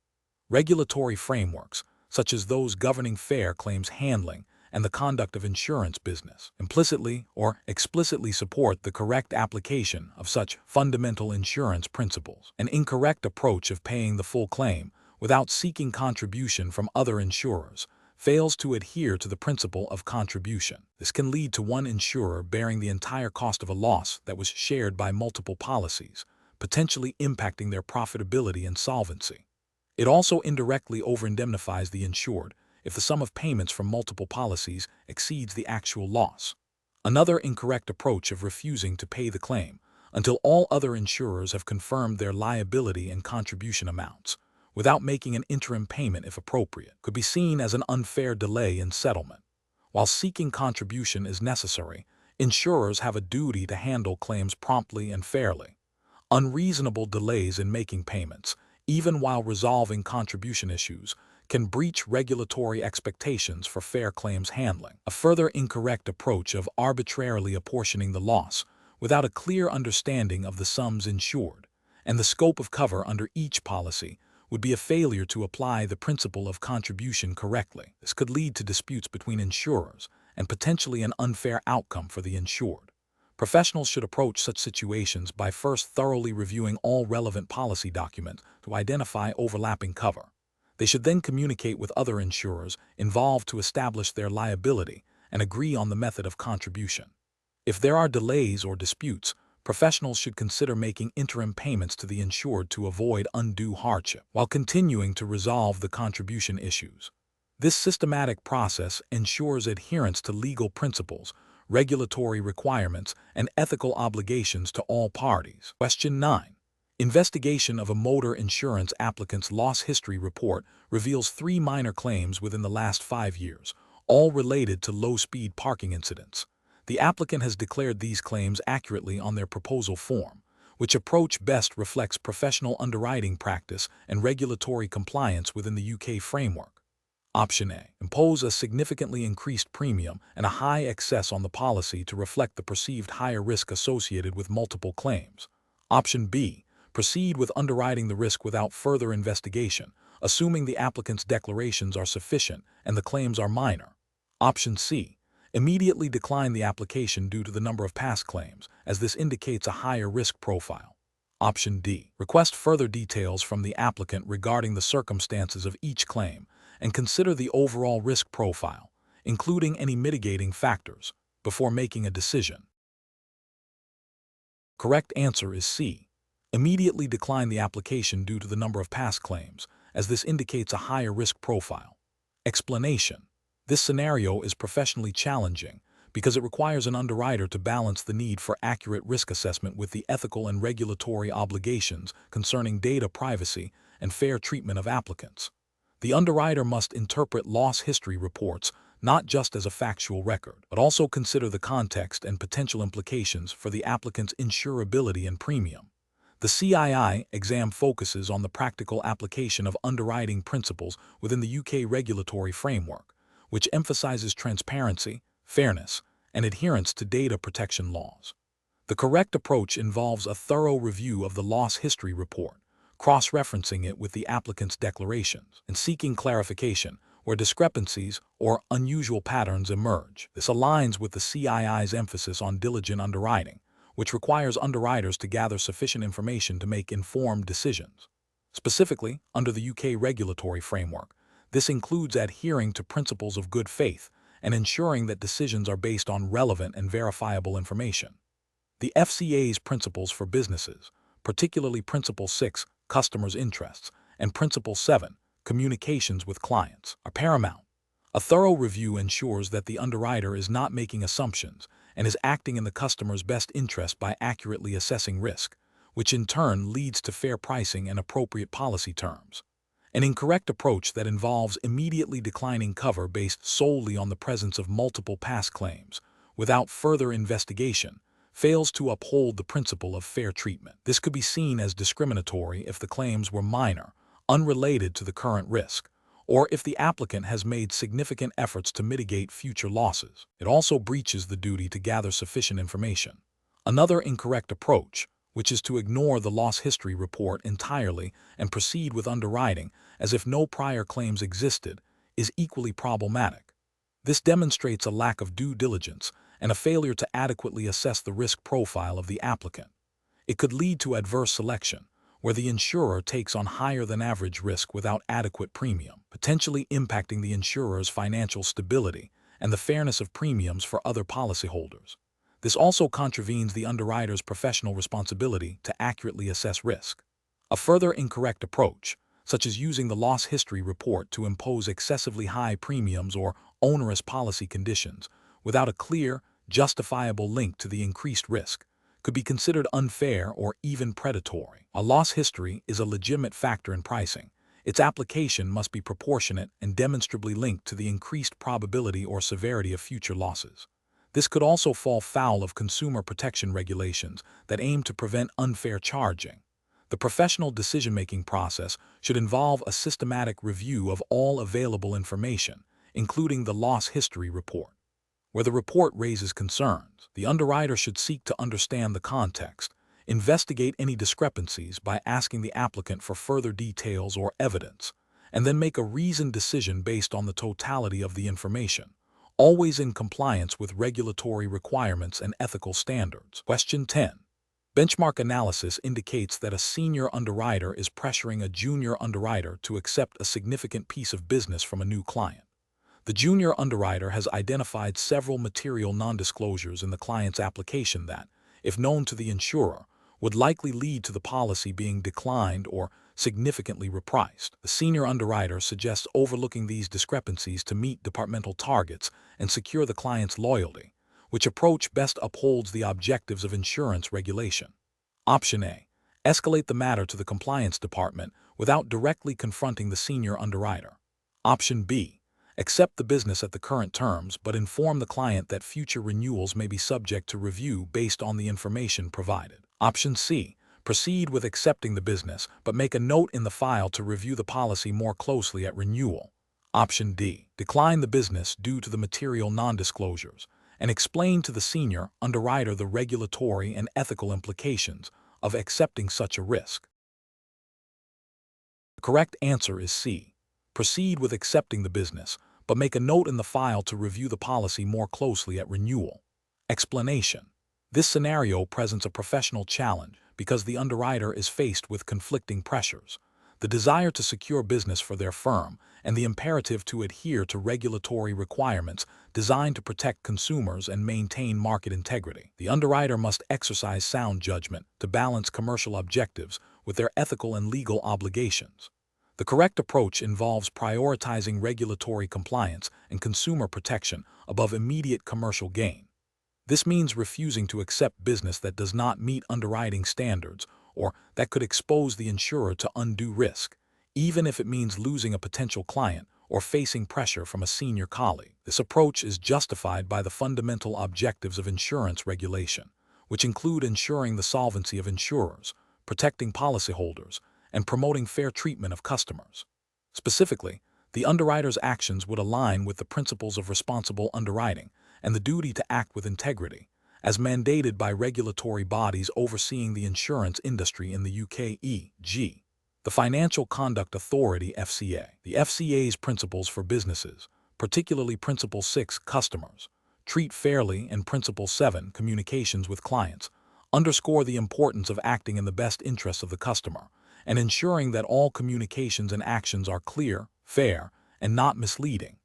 Regulatory frameworks, such as those governing fair claims handling and the conduct of insurance business, implicitly or explicitly support the correct application of such fundamental insurance principles. An incorrect approach of paying the full claim without seeking contribution from other insurers fails to adhere to the principle of contribution. This can lead to one insurer bearing the entire cost of a loss that was shared by multiple policies, potentially impacting their profitability and solvency. It also indirectly over-indemnifies the insured if the sum of payments from multiple policies exceeds the actual loss. Another incorrect approach of refusing to pay the claim until all other insurers have confirmed their liability and contribution amounts, without making an interim payment if appropriate, could be seen as an unfair delay in settlement. While seeking contribution is necessary, insurers have a duty to handle claims promptly and fairly. Unreasonable delays in making payments, even while resolving contribution issues, can breach regulatory expectations for fair claims handling. A further incorrect approach of arbitrarily apportioning the loss without a clear understanding of the sums insured and the scope of cover under each policy would be a failure to apply the principle of contribution correctly. This could lead to disputes between insurers and potentially an unfair outcome for the insured. Professionals should approach such situations by first thoroughly reviewing all relevant policy documents to identify overlapping cover. They should then communicate with other insurers involved to establish their liability and agree on the method of contribution. If there are delays or disputes, professionals should consider making interim payments to the insured to avoid undue hardship, while continuing to resolve the contribution issues. This systematic process ensures adherence to legal principles, regulatory requirements, and ethical obligations to all parties. Question 9. Investigation of a motor insurance applicant's loss history report reveals 3 minor claims within the last 5 years, all related to low-speed parking incidents. The applicant has declared these claims accurately on their proposal form, which approach best reflects professional underwriting practice and regulatory compliance within the UK framework. Option A. Impose a significantly increased premium and a high excess on the policy to reflect the perceived higher risk associated with multiple claims. Option B. Proceed with underwriting the risk without further investigation, assuming the applicant's declarations are sufficient and the claims are minor. Option C. Immediately decline the application due to the number of past claims, as this indicates a higher risk profile. Option D. Request further details from the applicant regarding the circumstances of each claim and consider the overall risk profile, including any mitigating factors, before making a decision. Correct answer is C. Immediately decline the application due to the number of past claims, as this indicates a higher risk profile. Explanation. This scenario is professionally challenging because it requires an underwriter to balance the need for accurate risk assessment with the ethical and regulatory obligations concerning data privacy and fair treatment of applicants. The underwriter must interpret loss history reports not just as a factual record, but also consider the context and potential implications for the applicant's insurability and premium. The CII exam focuses on the practical application of underwriting principles within the UK regulatory framework, which emphasizes transparency, fairness, and adherence to data protection laws. The correct approach involves a thorough review of the loss history report, cross-referencing it with the applicant's declarations, and seeking clarification where discrepancies or unusual patterns emerge. This aligns with the CII's emphasis on diligent underwriting, which requires underwriters to gather sufficient information to make informed decisions. Specifically, under the UK regulatory framework, this includes adhering to principles of good faith and ensuring that decisions are based on relevant and verifiable information. The FCA's principles for businesses, particularly Principle 6, Customers' Interests, and Principle 7, Communications with Clients, are paramount. A thorough review ensures that the underwriter is not making assumptions and is acting in the customer's best interest by accurately assessing risk, which in turn leads to fair pricing and appropriate policy terms. An incorrect approach that involves immediately declining cover based solely on the presence of multiple past claims, without further investigation, fails to uphold the principle of fair treatment. This could be seen as discriminatory if the claims were minor, unrelated to the current risk, or if the applicant has made significant efforts to mitigate future losses. It also breaches the duty to gather sufficient information. Another incorrect approach, which is to ignore the loss history report entirely and proceed with underwriting as if no prior claims existed, is equally problematic. This demonstrates a lack of due diligence and a failure to adequately assess the risk profile of the applicant. It could lead to adverse selection, where the insurer takes on higher than average risk without adequate premium, potentially impacting the insurer's financial stability and the fairness of premiums for other policyholders. This also contravenes the underwriter's professional responsibility to accurately assess risk. A further incorrect approach, such as using the loss history report to impose excessively high premiums or onerous policy conditions without a clear, justifiable link to the increased risk, could be considered unfair or even predatory. A loss history is a legitimate factor in pricing. its application must be proportionate and demonstrably linked to the increased probability or severity of future losses. This could also fall foul of consumer protection regulations that aim to prevent unfair charging. The professional decision-making process should involve a systematic review of all available information, including the loss history report. Where the report raises concerns, the underwriter should seek to understand the context, investigate any discrepancies by asking the applicant for further details or evidence, and then make a reasoned decision based on the totality of the information, always in compliance with regulatory requirements and ethical standards. Question 10. Benchmark analysis indicates that a senior underwriter is pressuring a junior underwriter to accept a significant piece of business from a new client. The junior underwriter has identified several material non-disclosures in the client's application that, if known to the insurer, would likely lead to the policy being declined or significantly repriced. The senior underwriter suggests overlooking these discrepancies to meet departmental targets and secure the client's loyalty, which approach best upholds the objectives of insurance regulation. Option A. Escalate the matter to the compliance department without directly confronting the senior underwriter. Option B. Accept the business at the current terms but inform the client that future renewals may be subject to review based on the information provided. Option C. Proceed with accepting the business but make a note in the file to review the policy more closely at renewal. Option D. Decline the business due to the material non-disclosures and explain to the senior underwriter the regulatory and ethical implications of accepting such a risk. The correct answer is C. Proceed with accepting the business, but make a note in the file to review the policy more closely at renewal. Explanation. This scenario presents a professional challenge because the underwriter is faced with conflicting pressures: the desire to secure business for their firm and the imperative to adhere to regulatory requirements designed to protect consumers and maintain market integrity. The underwriter must exercise sound judgment to balance commercial objectives with their ethical and legal obligations. The correct approach involves prioritizing regulatory compliance and consumer protection above immediate commercial gain. This means refusing to accept business that does not meet underwriting standards or that could expose the insurer to undue risk, even if it means losing a potential client or facing pressure from a senior colleague. This approach is justified by the fundamental objectives of insurance regulation, which include ensuring the solvency of insurers, protecting policyholders, and promoting fair treatment of customers. Specifically, the underwriter's actions would align with the principles of responsible underwriting and the duty to act with integrity, as mandated by regulatory bodies overseeing the insurance industry in the UK, e.g. the Financial Conduct Authority (FCA). The FCA's principles for businesses, particularly Principle 6, Customers, Treat Fairly, and Principle 7, Communications with Clients, underscore the importance of acting in the best interests of the customer and ensuring that all communications and actions are clear, fair, and not misleading.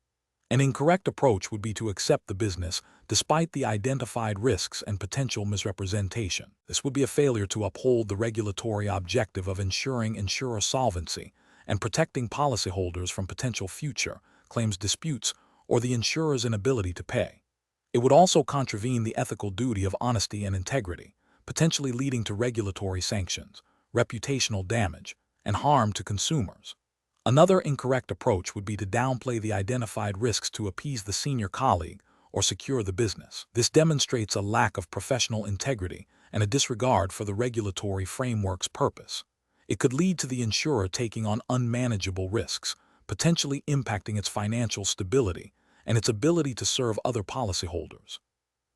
An incorrect approach would be to accept the business despite the identified risks and potential misrepresentation. This would be a failure to uphold the regulatory objective of ensuring insurer solvency and protecting policyholders from potential future claims disputes or the insurer's inability to pay. It would also contravene the ethical duty of honesty and integrity, potentially leading to regulatory sanctions, reputational damage, and harm to consumers. Another incorrect approach would be to downplay the identified risks to appease the senior colleague or secure the business. This demonstrates a lack of professional integrity and a disregard for the regulatory framework's purpose. It could lead to the insurer taking on unmanageable risks, potentially impacting its financial stability and its ability to serve other policyholders.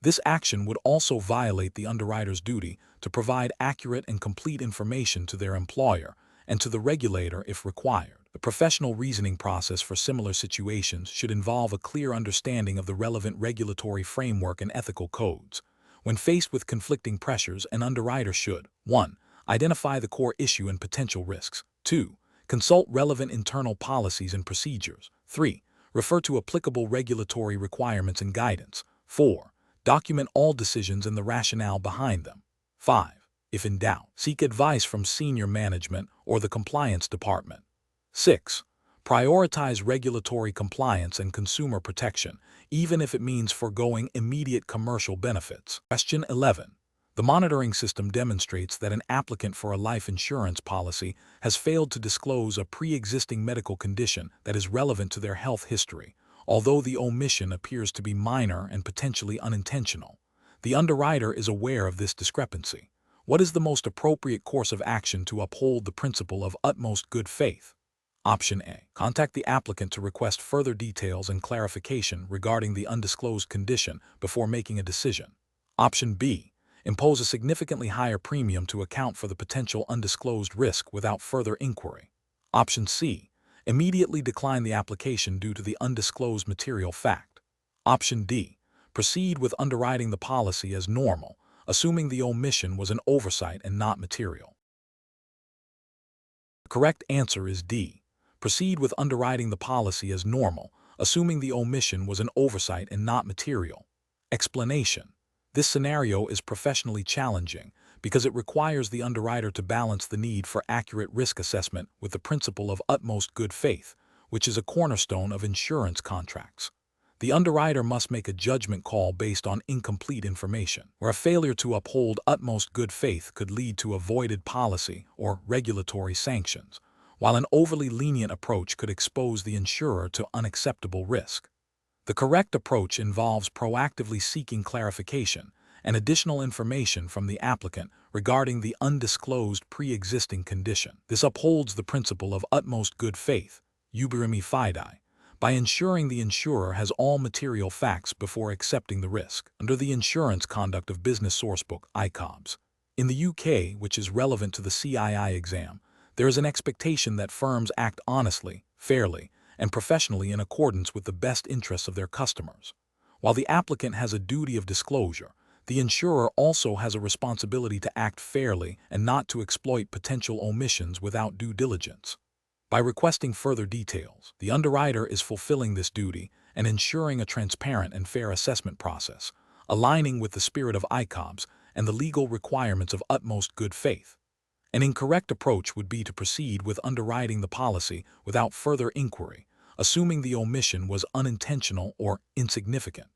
This action would also violate the underwriter's duty to provide accurate and complete information to their employer and to the regulator if required. The professional reasoning process for similar situations should involve a clear understanding of the relevant regulatory framework and ethical codes. When faced with conflicting pressures, an underwriter should: 1. Identify the core issue and potential risks. 2. Consult relevant internal policies and procedures. 3. Refer to applicable regulatory requirements and guidance. 4. Document all decisions and the rationale behind them. 5. If in doubt, seek advice from senior management or the compliance department. 6. Prioritize regulatory compliance and consumer protection, even if it means foregoing immediate commercial benefits. Question 11. The monitoring system demonstrates that an applicant for a life insurance policy has failed to disclose a pre-existing medical condition that is relevant to their health history, although the omission appears to be minor and potentially unintentional. The underwriter is aware of this discrepancy. What is the most appropriate course of action to uphold the principle of utmost good faith? Option A. Contact the applicant to request further details and clarification regarding the undisclosed condition before making a decision. Option B. Impose a significantly higher premium to account for the potential undisclosed risk without further inquiry. Option C. Immediately decline the application due to the undisclosed material fact. Option D. Proceed with underwriting the policy as normal, assuming the omission was an oversight and not material. The correct answer is D. Proceed with underwriting the policy as normal, assuming the omission was an oversight and not material. Explanation. This scenario is professionally challenging because it requires the underwriter to balance the need for accurate risk assessment with the principle of utmost good faith, which is a cornerstone of insurance contracts. The underwriter must make a judgment call based on incomplete information, where a failure to uphold utmost good faith could lead to avoided policy or regulatory sanctions, while an overly lenient approach could expose the insurer to unacceptable risk. The correct approach involves proactively seeking clarification and additional information from the applicant regarding the undisclosed pre-existing condition. This upholds the principle of utmost good faith, uberrimi fidei, by ensuring the insurer has all material facts before accepting the risk. Under the Insurance Conduct of Business Sourcebook, ICOBS, in the UK, which is relevant to the CII exam, there is an expectation that firms act honestly, fairly, and professionally in accordance with the best interests of their customers. While the applicant has a duty of disclosure, the insurer also has a responsibility to act fairly and not to exploit potential omissions without due diligence. By requesting further details, the underwriter is fulfilling this duty and ensuring a transparent and fair assessment process, aligning with the spirit of ICOBS and the legal requirements of utmost good faith. An incorrect approach would be to proceed with underwriting the policy without further inquiry, assuming the omission was unintentional or insignificant.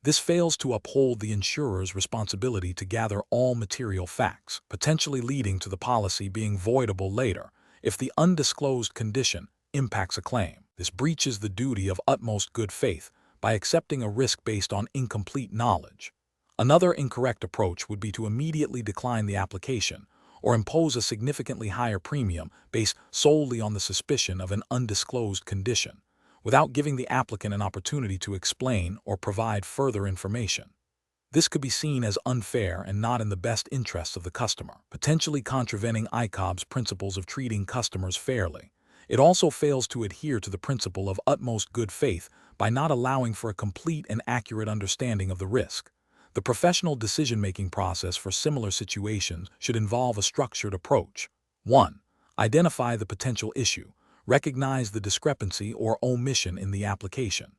This fails to uphold the insurer's responsibility to gather all material facts, potentially leading to the policy being voidable later if the undisclosed condition impacts a claim. This breaches the duty of utmost good faith by accepting a risk based on incomplete knowledge. Another incorrect approach would be to immediately decline the application or impose a significantly higher premium based solely on the suspicion of an undisclosed condition, without giving the applicant an opportunity to explain or provide further information. This could be seen as unfair and not in the best interests of the customer, potentially contravening ICOB's principles of treating customers fairly. It also fails to adhere to the principle of utmost good faith by not allowing for a complete and accurate understanding of the risk. The professional decision-making process for similar situations should involve a structured approach. 1. Identify the potential issue. Recognize the discrepancy or omission in the application.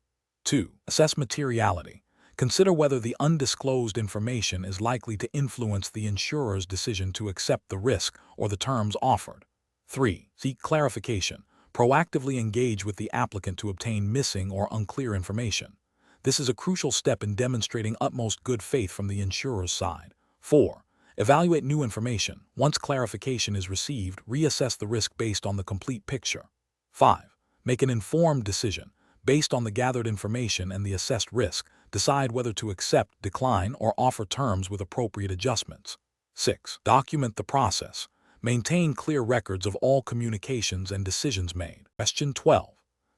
2. Assess materiality. Consider whether the undisclosed information is likely to influence the insurer's decision to accept the risk or the terms offered. 3. Seek clarification. Proactively engage with the applicant to obtain missing or unclear information. This is a crucial step in demonstrating utmost good faith from the insurer's side. 4. Evaluate new information. Once clarification is received, reassess the risk based on the complete picture. 5. Make an informed decision. Based on the gathered information and the assessed risk, decide whether to accept, decline, or offer terms with appropriate adjustments. 6. Document the process. Maintain clear records of all communications and decisions made. Question 12.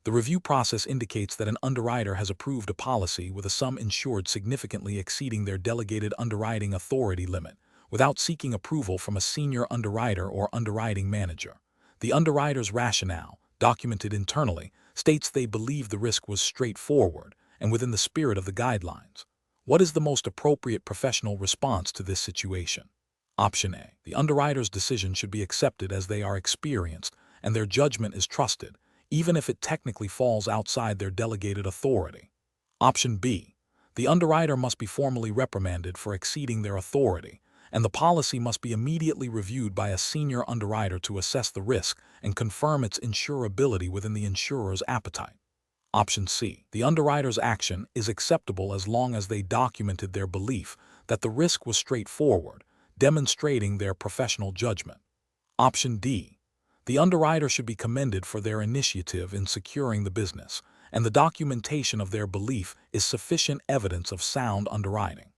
The review process indicates that an underwriter has approved a policy with a sum insured significantly exceeding their delegated underwriting authority limit, without seeking approval from a senior underwriter or underwriting manager. The underwriter's rationale, documented internally, states they believe the risk was straightforward and within the spirit of the guidelines. What is the most appropriate professional response to this situation? Option A. The underwriter's decision should be accepted as they are experienced and their judgment is trusted, even if it technically falls outside their delegated authority. Option B. The underwriter must be formally reprimanded for exceeding their authority, and the policy must be immediately reviewed by a senior underwriter to assess the risk and confirm its insurability within the insurer's appetite. Option C. The underwriter's action is acceptable as long as they documented their belief that the risk was straightforward demonstrating their professional judgment. Option D. The underwriter should be commended for their initiative in securing the business, and the documentation of their belief is sufficient evidence of sound underwriting.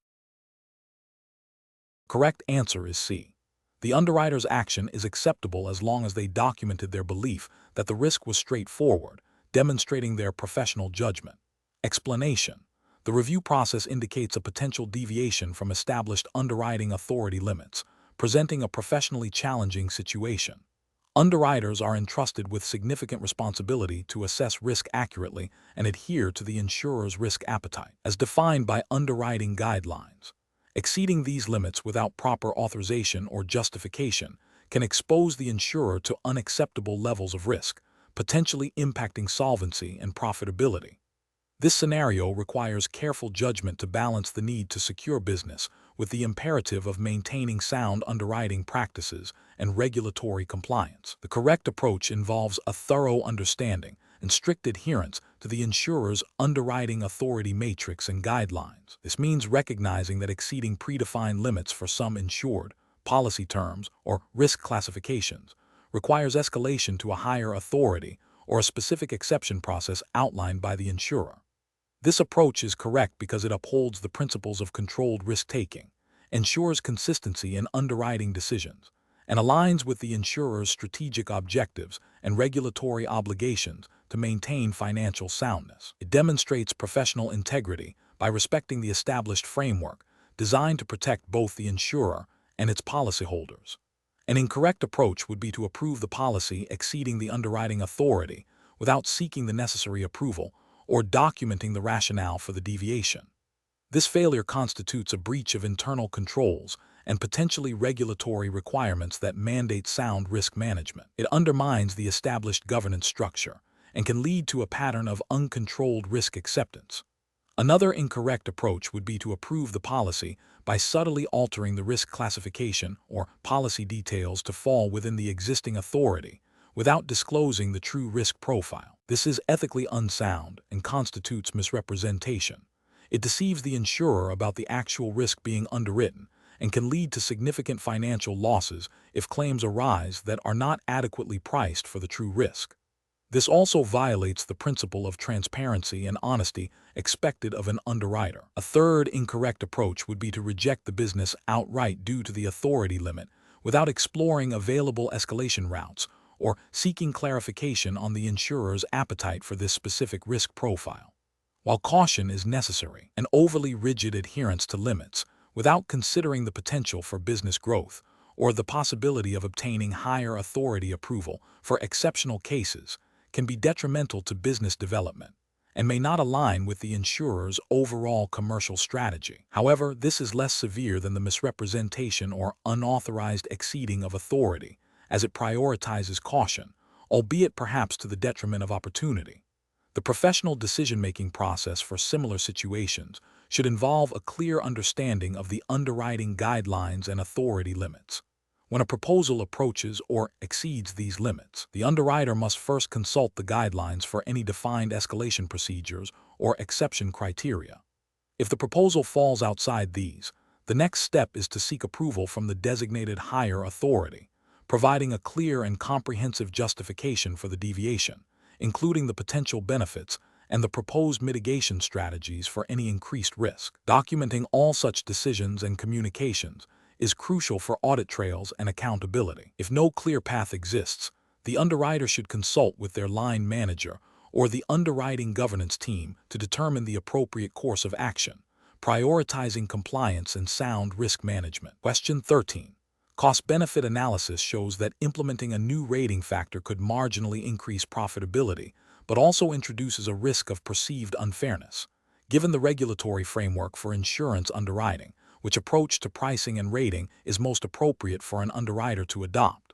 Correct answer is C. The underwriter's action is acceptable as long as they documented their belief that the risk was straightforward, demonstrating their professional judgment. Explanation. The review process indicates a potential deviation from established underwriting authority limits, presenting a professionally challenging situation. Underwriters are entrusted with significant responsibility to assess risk accurately and adhere to the insurer's risk appetite, as defined by underwriting guidelines. Exceeding these limits without proper authorization or justification can expose the insurer to unacceptable levels of risk, potentially impacting solvency and profitability. This scenario requires careful judgment to balance the need to secure business with the imperative of maintaining sound underwriting practices and regulatory compliance. The correct approach involves a thorough understanding and strict adherence to the insurer's underwriting authority matrix and guidelines. This means recognizing that exceeding predefined limits for some insured, policy terms, or risk classifications requires escalation to a higher authority or a specific exception process outlined by the insurer. This approach is correct because it upholds the principles of controlled risk-taking, ensures consistency in underwriting decisions, and aligns with the insurer's strategic objectives and regulatory obligations to maintain financial soundness. It demonstrates professional integrity by respecting the established framework designed to protect both the insurer and its policyholders. An incorrect approach would be to approve the policy exceeding the underwriting authority without seeking the necessary approval or documenting the rationale for the deviation. This failure constitutes a breach of internal controls and potentially regulatory requirements that mandate sound risk management. It undermines the established governance structure and can lead to a pattern of uncontrolled risk acceptance. Another incorrect approach would be to approve the policy by subtly altering the risk classification or policy details to fall within the existing authority, without disclosing the true risk profile. This is ethically unsound and constitutes misrepresentation. It deceives the insurer about the actual risk being underwritten and can lead to significant financial losses if claims arise that are not adequately priced for the true risk. This also violates the principle of transparency and honesty expected of an underwriter. A third incorrect approach would be to reject the business outright due to the authority limit without exploring available escalation routes or seeking clarification on the insurer's appetite for this specific risk profile. While caution is necessary, an overly rigid adherence to limits, without considering the potential for business growth or the possibility of obtaining higher authority approval for exceptional cases, can be detrimental to business development and may not align with the insurer's overall commercial strategy. However, this is less severe than the misrepresentation or unauthorized exceeding of authority, as it prioritizes caution, albeit perhaps to the detriment of opportunity. The professional decision-making process for similar situations should involve a clear understanding of the underwriting guidelines and authority limits. When a proposal approaches or exceeds these limits, the underwriter must first consult the guidelines for any defined escalation procedures or exception criteria. If the proposal falls outside these, the next step is to seek approval from the designated higher authority, providing a clear and comprehensive justification for the deviation, including the potential benefits and the proposed mitigation strategies for any increased risk. Documenting all such decisions and communications is crucial for audit trails and accountability. If no clear path exists, the underwriter should consult with their line manager or the underwriting governance team to determine the appropriate course of action, prioritizing compliance and sound risk management. Question 13. Cost-benefit analysis shows that implementing a new rating factor could marginally increase profitability, but also introduces a risk of perceived unfairness. Given the regulatory framework for insurance underwriting, which approach to pricing and rating is most appropriate for an underwriter to adopt?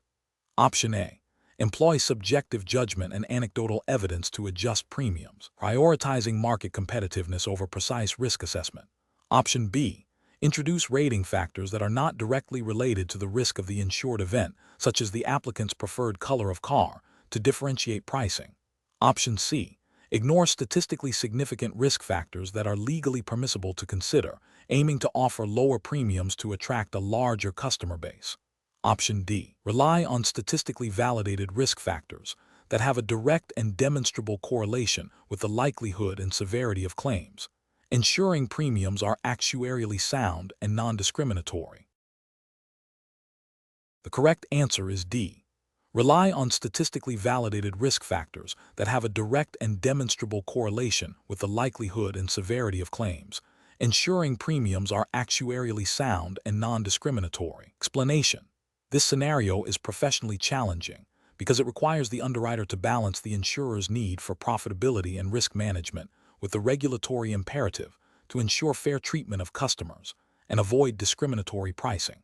Option A. Employ subjective judgment and anecdotal evidence to adjust premiums, prioritizing market competitiveness over precise risk assessment. Option B. Introduce rating factors that are not directly related to the risk of the insured event, such as the applicant's preferred color of car, to differentiate pricing. Option C. Ignore statistically significant risk factors that are legally permissible to consider, aiming to offer lower premiums to attract a larger customer base. Option D. Rely on statistically validated risk factors that have a direct and demonstrable correlation with the likelihood and severity of claims, ensuring premiums are actuarially sound and non-discriminatory. The correct answer is D. Rely on statistically validated risk factors that have a direct and demonstrable correlation with the likelihood and severity of claims, ensuring premiums are actuarially sound and non-discriminatory. Explanation: this scenario is professionally challenging because it requires the underwriter to balance the insurer's need for profitability and risk management with the regulatory imperative to ensure fair treatment of customers and avoid discriminatory pricing.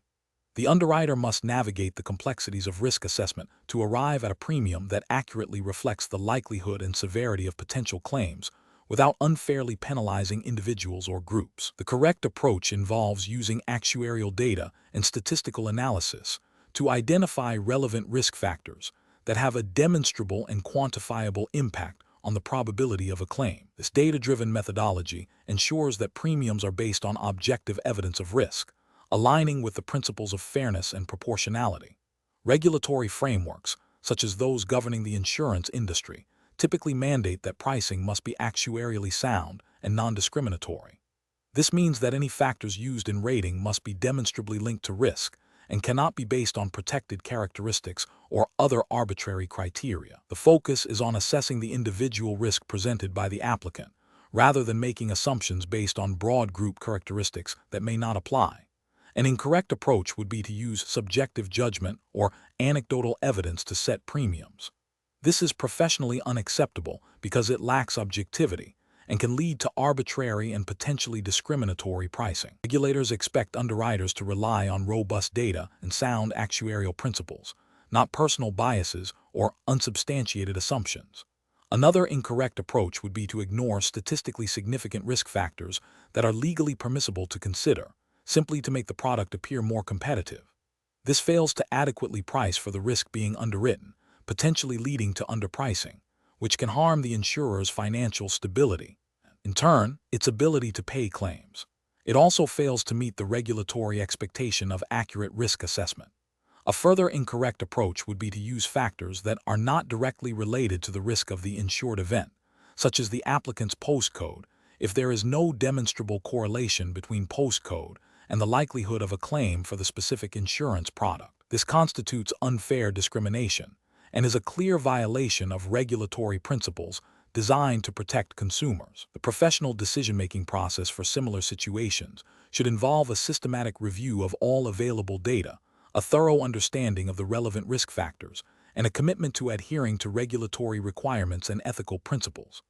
The underwriter must navigate the complexities of risk assessment to arrive at a premium that accurately reflects the likelihood and severity of potential claims without unfairly penalizing individuals or groups. The correct approach involves using actuarial data and statistical analysis to identify relevant risk factors that have a demonstrable and quantifiable impact on the probability of a claim. This data-driven methodology ensures that premiums are based on objective evidence of risk, aligning with the principles of fairness and proportionality. Regulatory frameworks, such as those governing the insurance industry, typically mandate that pricing must be actuarially sound and non-discriminatory. This means that any factors used in rating must be demonstrably linked to risk and cannot be based on protected characteristics or other arbitrary criteria. The focus is on assessing the individual risk presented by the applicant, rather than making assumptions based on broad group characteristics that may not apply. An incorrect approach would be to use subjective judgment or anecdotal evidence to set premiums. This is professionally unacceptable because it lacks objectivity and can lead to arbitrary and potentially discriminatory pricing. Regulators expect underwriters to rely on robust data and sound actuarial principles, not personal biases or unsubstantiated assumptions. Another incorrect approach would be to ignore statistically significant risk factors that are legally permissible to consider, simply to make the product appear more competitive. This fails to adequately price for the risk being underwritten, potentially leading to underpricing, which can harm the insurer's financial stability. In turn, its ability to pay claims. It also fails to meet the regulatory expectation of accurate risk assessment. A further incorrect approach would be to use factors that are not directly related to the risk of the insured event, such as the applicant's postcode, if there is no demonstrable correlation between postcode and the likelihood of a claim for the specific insurance product. This constitutes unfair discrimination and is a clear violation of regulatory principles designed to protect consumers. The professional decision-making process for similar situations should involve a systematic review of all available data, a thorough understanding of the relevant risk factors, and a commitment to adhering to regulatory requirements and ethical principles.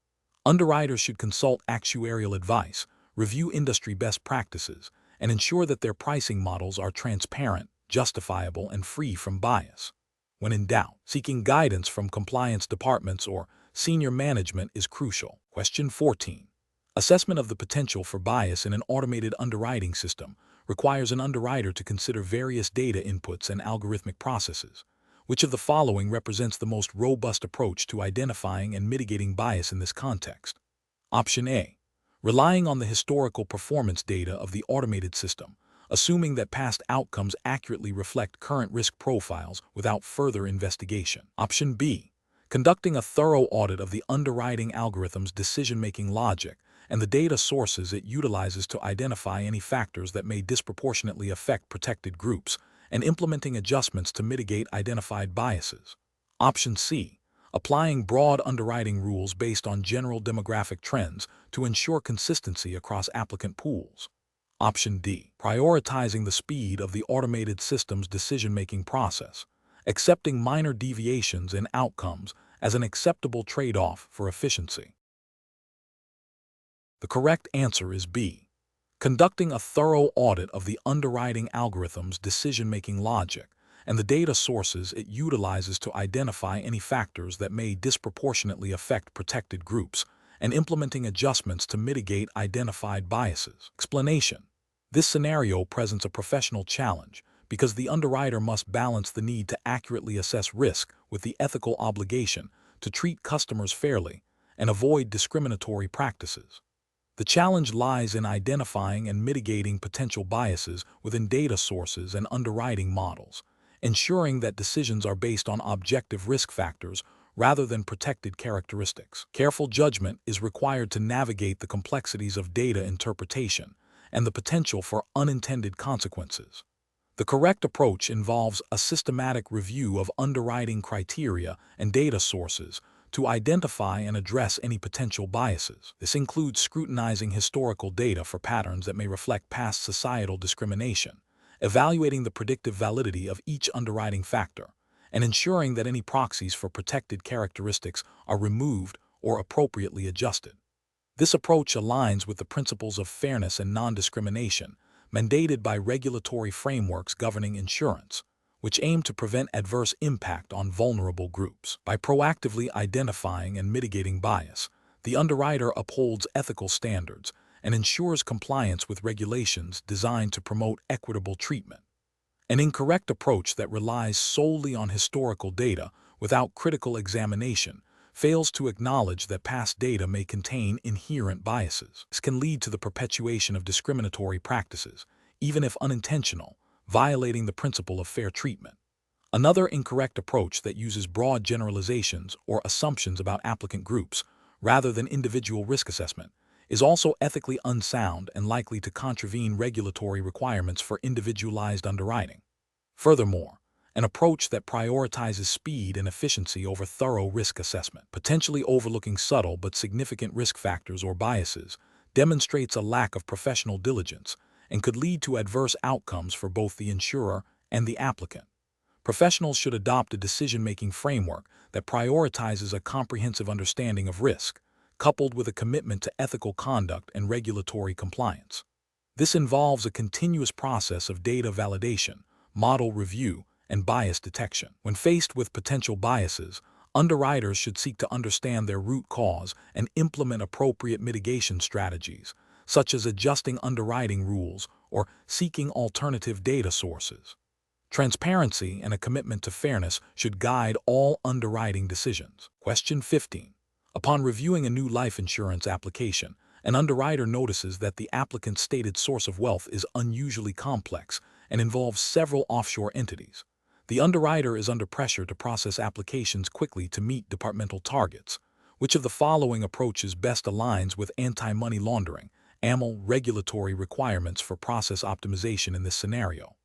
Underwriters should consult actuarial advice, review industry best practices, and ensure that their pricing models are transparent, justifiable, and free from bias. When in doubt, seeking guidance from compliance departments or senior management is crucial. Question 14. Assessment of the potential for bias in an automated underwriting system requires an underwriter to consider various data inputs and algorithmic processes. Which of the following represents the most robust approach to identifying and mitigating bias in this context? Option A. Relying on the historical performance data of the automated system, assuming that past outcomes accurately reflect current risk profiles without further investigation. Option B. Conducting a thorough audit of the underwriting algorithm's decision-making logic and the data sources it utilizes to identify any factors that may disproportionately affect protected groups, and implementing adjustments to mitigate identified biases. Option C. Applying broad underwriting rules based on general demographic trends to ensure consistency across applicant pools. Option D. Prioritizing the speed of the automated system's decision-making process, accepting minor deviations in outcomes as an acceptable trade-off for efficiency. The correct answer is B. Conducting a thorough audit of the underwriting algorithm's decision-making logic and the data sources it utilizes to identify any factors that may disproportionately affect protected groups, and implementing adjustments to mitigate identified biases. Explanation: this scenario presents a professional challenge because the underwriter must balance the need to accurately assess risk with the ethical obligation to treat customers fairly and avoid discriminatory practices. The challenge lies in identifying and mitigating potential biases within data sources and underwriting models, ensuring that decisions are based on objective risk factors rather than protected characteristics. Careful judgment is required to navigate the complexities of data interpretation and the potential for unintended consequences. The correct approach involves a systematic review of underwriting criteria and data sources to identify and address any potential biases. This includes scrutinizing historical data for patterns that may reflect past societal discrimination, evaluating the predictive validity of each underwriting factor, and ensuring that any proxies for protected characteristics are removed or appropriately adjusted. This approach aligns with the principles of fairness and non-discrimination mandated by regulatory frameworks governing insurance, which aim to prevent adverse impact on vulnerable groups. By proactively identifying and mitigating bias, the underwriter upholds ethical standards and ensures compliance with regulations designed to promote equitable treatment. An incorrect approach that relies solely on historical data without critical examination fails to acknowledge that past data may contain inherent biases. This can lead to the perpetuation of discriminatory practices, even if unintentional, violating the principle of fair treatment. Another incorrect approach that uses broad generalizations or assumptions about applicant groups rather than individual risk assessment is also ethically unsound and likely to contravene regulatory requirements for individualized underwriting. Furthermore, an approach that prioritizes speed and efficiency over thorough risk assessment, potentially overlooking subtle but significant risk factors or biases, demonstrates a lack of professional diligence and could lead to adverse outcomes for both the insurer and the applicant. Professionals should adopt a decision-making framework that prioritizes a comprehensive understanding of risk, coupled with a commitment to ethical conduct and regulatory compliance. This involves a continuous process of data validation, model review, and bias detection. When faced with potential biases, underwriters should seek to understand their root cause and implement appropriate mitigation strategies, such as adjusting underwriting rules or seeking alternative data sources. Transparency and a commitment to fairness should guide all underwriting decisions. Question 15. Upon reviewing a new life insurance application, an underwriter notices that the applicant's stated source of wealth is unusually complex and involves several offshore entities. The underwriter is under pressure to process applications quickly to meet departmental targets. Which of the following approaches best aligns with anti-money laundering, AML regulatory requirements for process optimization in this scenario?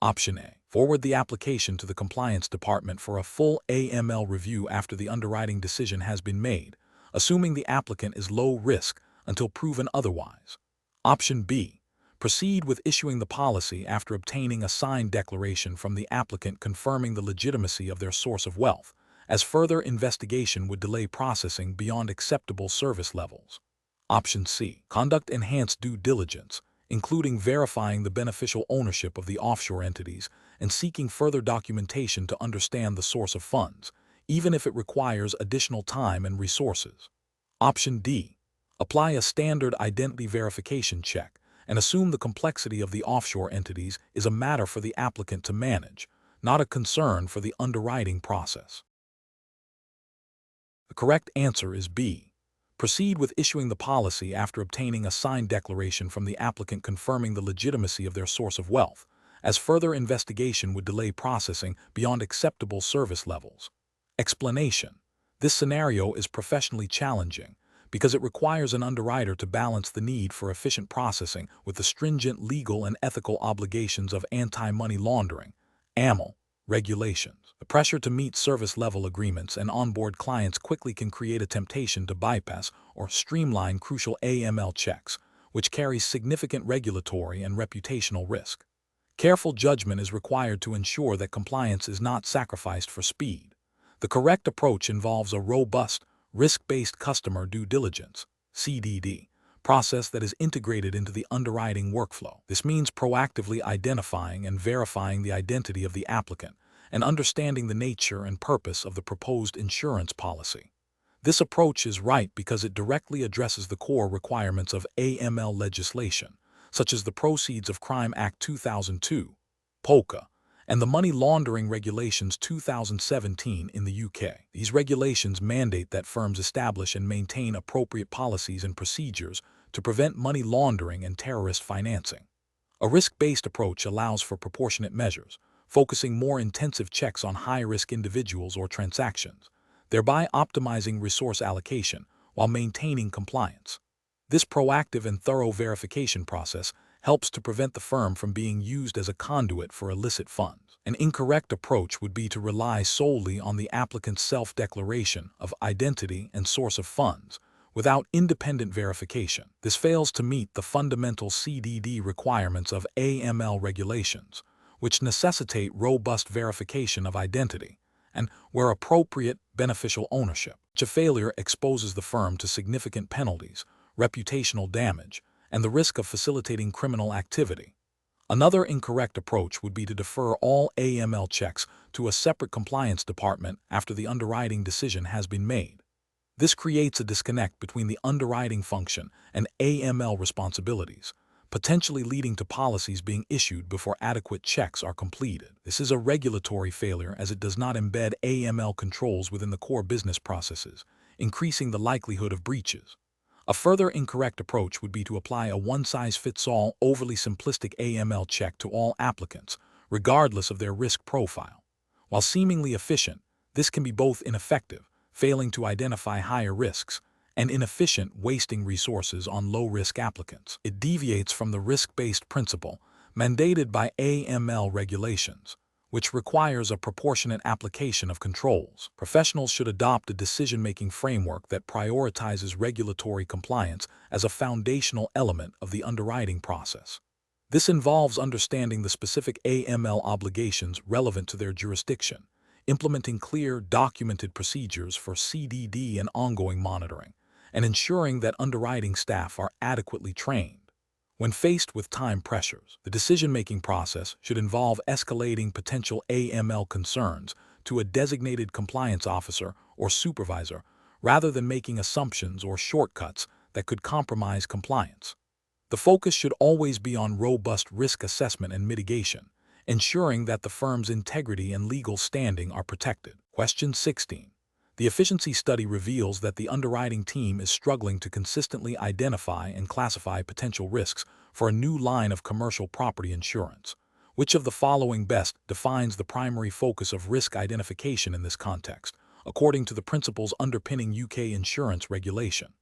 Option A. Forward the application to the compliance department for a full AML review after the underwriting decision has been made, assuming the applicant is low risk until proven otherwise. Option B. Proceed with issuing the policy after obtaining a signed declaration from the applicant confirming the legitimacy of their source of wealth, as further investigation would delay processing beyond acceptable service levels. Option C. Conduct enhanced due diligence, including verifying the beneficial ownership of the offshore entities and seeking further documentation to understand the source of funds, even if it requires additional time and resources. Option D. Apply a standard identity verification check and assume the complexity of the offshore entities is a matter for the applicant to manage, not a concern for the underwriting process. The correct answer is B. Proceed with issuing the policy after obtaining a signed declaration from the applicant confirming the legitimacy of their source of wealth, as further investigation would delay processing beyond acceptable service levels. Explanation: this scenario is professionally challenging because it requires an underwriter to balance the need for efficient processing with the stringent legal and ethical obligations of anti-money laundering (AML) regulations. The pressure to meet service-level agreements and onboard clients quickly can create a temptation to bypass or streamline crucial AML checks, which carries significant regulatory and reputational risk. Careful judgment is required to ensure that compliance is not sacrificed for speed. The correct approach involves a robust, risk-based customer due diligence (CDD) process that is integrated into the underwriting workflow. This means proactively identifying and verifying the identity of the applicant and understanding the nature and purpose of the proposed insurance policy. This approach is right because it directly addresses the core requirements of AML legislation, such as the Proceeds of Crime Act 2002, POCA, and the Money Laundering Regulations 2017 in the UK. These regulations mandate that firms establish and maintain appropriate policies and procedures to prevent money laundering and terrorist financing. A risk-based approach allows for proportionate measures, focusing more intensive checks on high-risk individuals or transactions, thereby optimizing resource allocation while maintaining compliance. This proactive and thorough verification process helps to prevent the firm from being used as a conduit for illicit funds. An incorrect approach would be to rely solely on the applicant's self-declaration of identity and source of funds without independent verification. This fails to meet the fundamental CDD requirements of AML regulations, which necessitate robust verification of identity and, where appropriate, beneficial ownership. Such a failure exposes the firm to significant penalties, reputational damage, and the risk of facilitating criminal activity. Another incorrect approach would be to defer all AML checks to a separate compliance department after the underwriting decision has been made. This creates a disconnect between the underwriting function and AML responsibilities, potentially leading to policies being issued before adequate checks are completed. This is a regulatory failure as it does not embed AML controls within the core business processes, increasing the likelihood of breaches. A further incorrect approach would be to apply a one-size-fits-all, overly simplistic AML check to all applicants, regardless of their risk profile. While seemingly efficient, this can be both ineffective, failing to identify higher risks, and inefficient, wasting resources on low-risk applicants. It deviates from the risk-based principle mandated by AML regulations, which requires a proportionate application of controls. Professionals should adopt a decision-making framework that prioritizes regulatory compliance as a foundational element of the underwriting process. This involves understanding the specific AML obligations relevant to their jurisdiction, implementing clear, documented procedures for CDD and ongoing monitoring, and ensuring that underwriting staff are adequately trained. When faced with time pressures, the decision-making process should involve escalating potential AML concerns to a designated compliance officer or supervisor rather than making assumptions or shortcuts that could compromise compliance. The focus should always be on robust risk assessment and mitigation, ensuring that the firm's integrity and legal standing are protected. Question 16. The efficiency study reveals that the underwriting team is struggling to consistently identify and classify potential risks for a new line of commercial property insurance. Which of the following best defines the primary focus of risk identification in this context, according to the principles underpinning UK insurance regulation?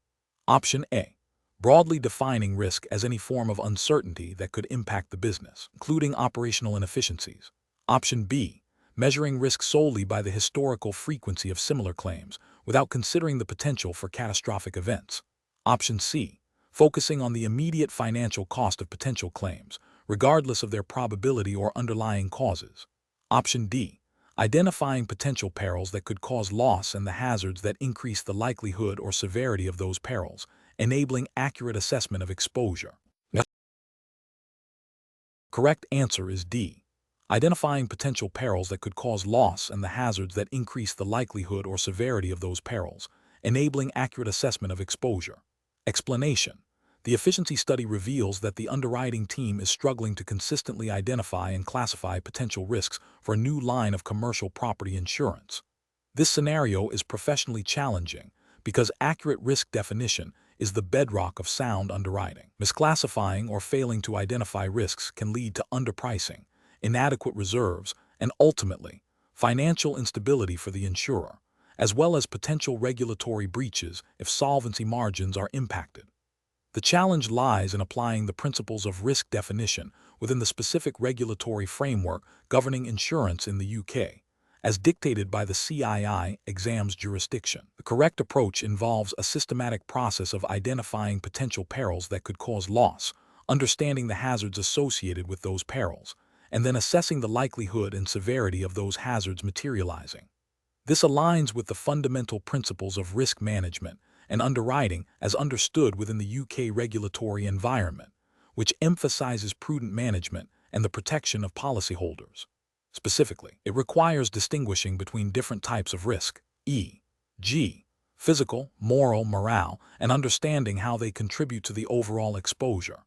Option A. Broadly defining risk as any form of uncertainty that could impact the business, including operational inefficiencies. Option B. Measuring risk solely by the historical frequency of similar claims, without considering the potential for catastrophic events. Option C. Focusing on the immediate financial cost of potential claims, regardless of their probability or underlying causes. Option D. Identifying potential perils that could cause loss and the hazards that increase the likelihood or severity of those perils, enabling accurate assessment of exposure. The correct answer is D. Identifying potential perils that could cause loss and the hazards that increase the likelihood or severity of those perils, enabling accurate assessment of exposure. Explanation. The efficiency study reveals that the underwriting team is struggling to consistently identify and classify potential risks for a new line of commercial property insurance. This scenario is professionally challenging because accurate risk definition is the bedrock of sound underwriting. Misclassifying or failing to identify risks can lead to underpricing, inadequate reserves, and ultimately, financial instability for the insurer, as well as potential regulatory breaches if solvency margins are impacted. The challenge lies in applying the principles of risk definition within the specific regulatory framework governing insurance in the UK, as dictated by the CII exams jurisdiction. The correct approach involves a systematic process of identifying potential perils that could cause loss, understanding the hazards associated with those perils, and then assessing the likelihood and severity of those hazards materializing. This aligns with the fundamental principles of risk management and underwriting as understood within the UK regulatory environment, which emphasizes prudent management and the protection of policyholders. Specifically, it requires distinguishing between different types of risk, e.g., physical, moral, morale, and understanding how they contribute to the overall exposure.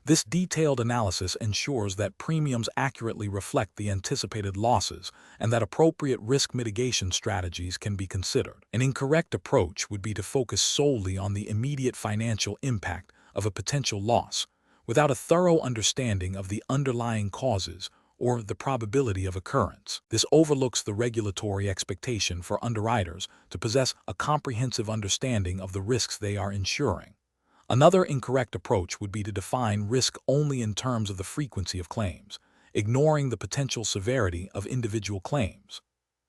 This detailed analysis ensures that premiums accurately reflect the anticipated losses and that appropriate risk mitigation strategies can be considered. An incorrect approach would be to focus solely on the immediate financial impact of a potential loss, without a thorough understanding of the underlying causes or the probability of occurrence. This overlooks the regulatory expectation for underwriters to possess a comprehensive understanding of the risks they are insuring. Another incorrect approach would be to define risk only in terms of the frequency of claims, ignoring the potential severity of individual claims.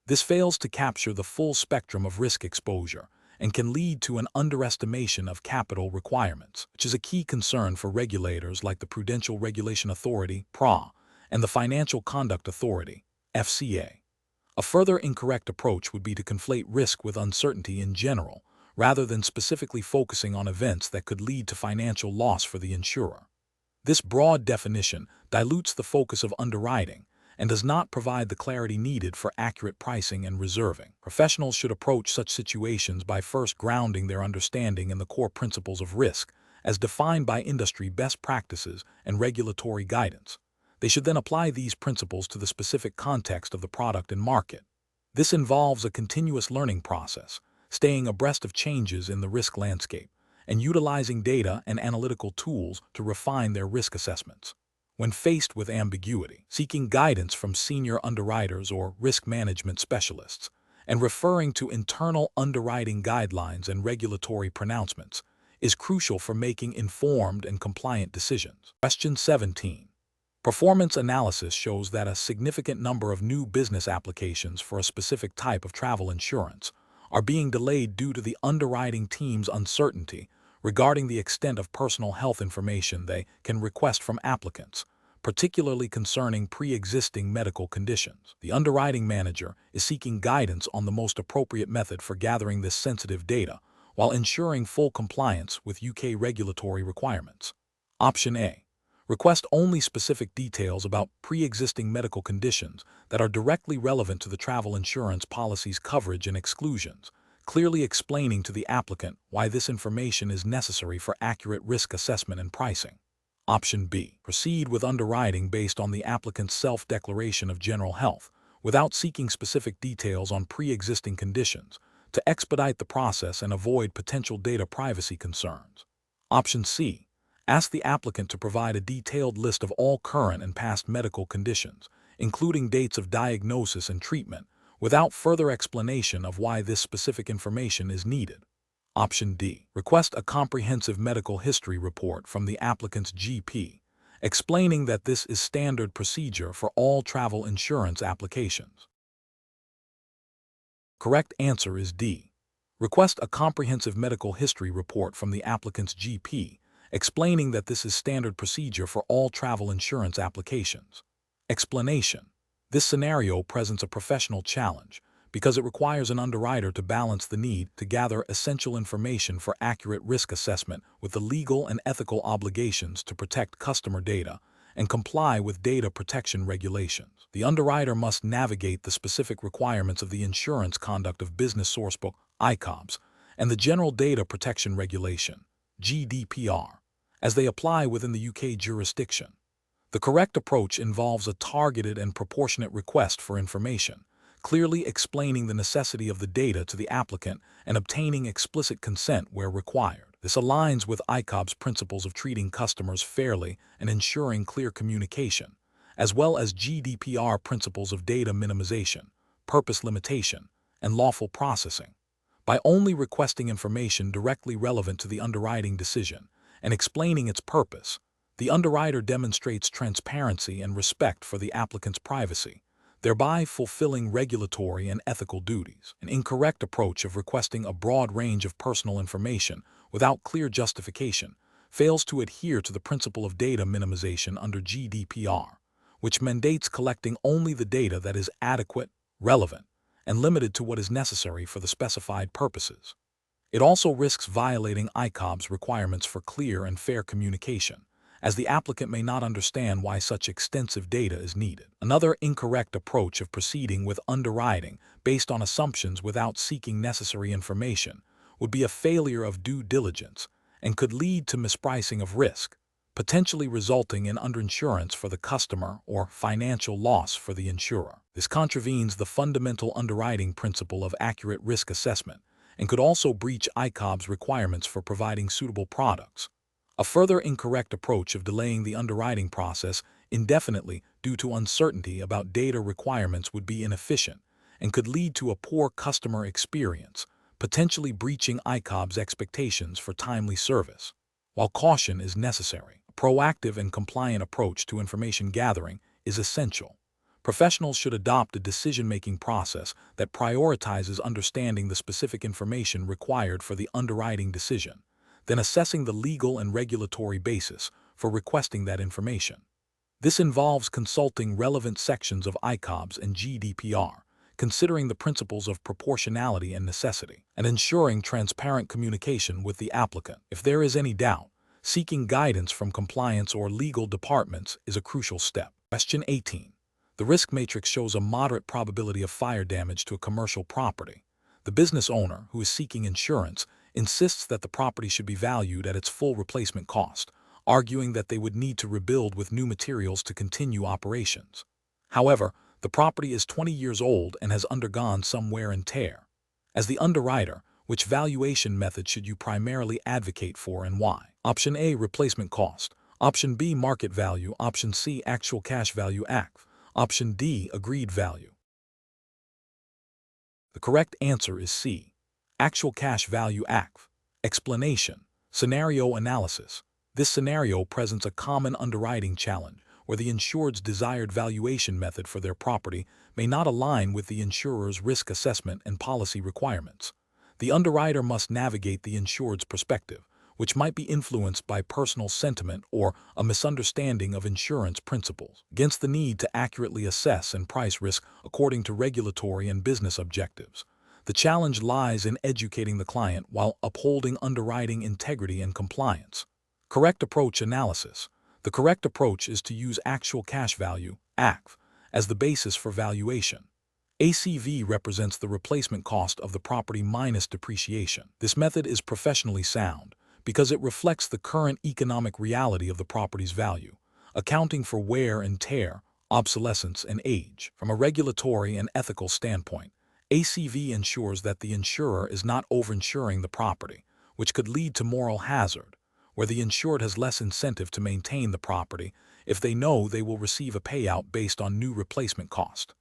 This fails to capture the full spectrum of risk exposure and can lead to an underestimation of capital requirements, which is a key concern for regulators like the Prudential Regulation Authority, PRA, and the Financial Conduct Authority, FCA. A further incorrect approach would be to conflate risk with uncertainty in general, rather than specifically focusing on events that could lead to financial loss for the insurer. This broad definition dilutes the focus of underwriting and does not provide the clarity needed for accurate pricing and reserving. Professionals should approach such situations by first grounding their understanding in the core principles of risk, as defined by industry best practices and regulatory guidance. They should then apply these principles to the specific context of the product and market. This involves a continuous learning process, staying abreast of changes in the risk landscape, and utilizing data and analytical tools to refine their risk assessments. When faced with ambiguity, seeking guidance from senior underwriters or risk management specialists, and referring to internal underwriting guidelines and regulatory pronouncements is crucial for making informed and compliant decisions. Question 17. Performance analysis shows that a significant number of new business applications for a specific type of travel insurance are being delayed due to the underwriting team's uncertainty regarding the extent of personal health information they can request from applicants, particularly concerning pre-existing medical conditions. The underwriting manager is seeking guidance on the most appropriate method for gathering this sensitive data while ensuring full compliance with UK regulatory requirements. Option A. Request only specific details about pre-existing medical conditions that are directly relevant to the travel insurance policy's coverage and exclusions, clearly explaining to the applicant why this information is necessary for accurate risk assessment and pricing. Option B. Proceed with underwriting based on the applicant's self-declaration of general health, without seeking specific details on pre-existing conditions, to expedite the process and avoid potential data privacy concerns. Option C. Ask the applicant to provide a detailed list of all current and past medical conditions, including dates of diagnosis and treatment, without further explanation of why this specific information is needed. Option D. Request a comprehensive medical history report from the applicant's GP, explaining that this is standard procedure for all travel insurance applications. Correct answer is D. Request a comprehensive medical history report from the applicant's GP, explaining that this is standard procedure for all travel insurance applications. Explanation. This scenario presents a professional challenge because it requires an underwriter to balance the need to gather essential information for accurate risk assessment with the legal and ethical obligations to protect customer data and comply with data protection regulations. The underwriter must navigate the specific requirements of the Insurance Conduct of Business Sourcebook, ICOBS, and the General Data Protection Regulation, GDPR, as they apply within the UK jurisdiction. The correct approach involves a targeted and proportionate request for information, clearly explaining the necessity of the data to the applicant and obtaining explicit consent where required. This aligns with ICOB's principles of treating customers fairly and ensuring clear communication, as well as GDPR principles of data minimization, purpose limitation, and lawful processing. By only requesting information directly relevant to the underwriting decision and explaining its purpose, the underwriter demonstrates transparency and respect for the applicant's privacy, thereby fulfilling regulatory and ethical duties. An incorrect approach of requesting a broad range of personal information without clear justification fails to adhere to the principle of data minimization under GDPR, which mandates collecting only the data that is adequate, relevant, and limited to what is necessary for the specified purposes. It also risks violating ICOB's requirements for clear and fair communication, as the applicant may not understand why such extensive data is needed. Another incorrect approach of proceeding with underwriting based on assumptions without seeking necessary information would be a failure of due diligence and could lead to mispricing of risk, potentially resulting in underinsurance for the customer or financial loss for the insurer. This contravenes the fundamental underwriting principle of accurate risk assessment and could also breach ICOB's requirements for providing suitable products. A further incorrect approach of delaying the underwriting process indefinitely due to uncertainty about data requirements would be inefficient and could lead to a poor customer experience, potentially breaching ICOB's expectations for timely service. While caution is necessary, a proactive and compliant approach to information gathering is essential. Professionals should adopt a decision-making process that prioritizes understanding the specific information required for the underwriting decision, then assessing the legal and regulatory basis for requesting that information. This involves consulting relevant sections of ICOB's and GDPR, considering the principles of proportionality and necessity, and ensuring transparent communication with the applicant. If there is any doubt, seeking guidance from compliance or legal departments is a crucial step. Question 18. The risk matrix shows a moderate probability of fire damage to a commercial property. The business owner, who is seeking insurance, insists that the property should be valued at its full replacement cost, arguing that they would need to rebuild with new materials to continue operations. However, the property is 20 years old and has undergone some wear and tear. As the underwriter, which valuation method should you primarily advocate for and why? Option A, replacement cost. Option B, market value. Option C, actual cash value ACV. Option D, agreed value. The correct answer is C, actual cash value ACV. Explanation. Scenario analysis. This scenario presents a common underwriting challenge where the insured's desired valuation method for their property may not align with the insurer's risk assessment and policy requirements. The underwriter must navigate the insured's perspective, which might be influenced by personal sentiment or a misunderstanding of insurance principles, against the need to accurately assess and price risk according to regulatory and business objectives. The challenge lies in educating the client while upholding underwriting integrity and compliance. Correct approach analysis. The correct approach is to use actual cash value, ACV, as the basis for valuation. ACV represents the replacement cost of the property minus depreciation. This method is professionally sound because it reflects the current economic reality of the property's value, accounting for wear and tear, obsolescence, and age. From a regulatory and ethical standpoint, ACV ensures that the insurer is not overinsuring the property, which could lead to moral hazard, where the insured has less incentive to maintain the property if they know they will receive a payout based on new replacement cost.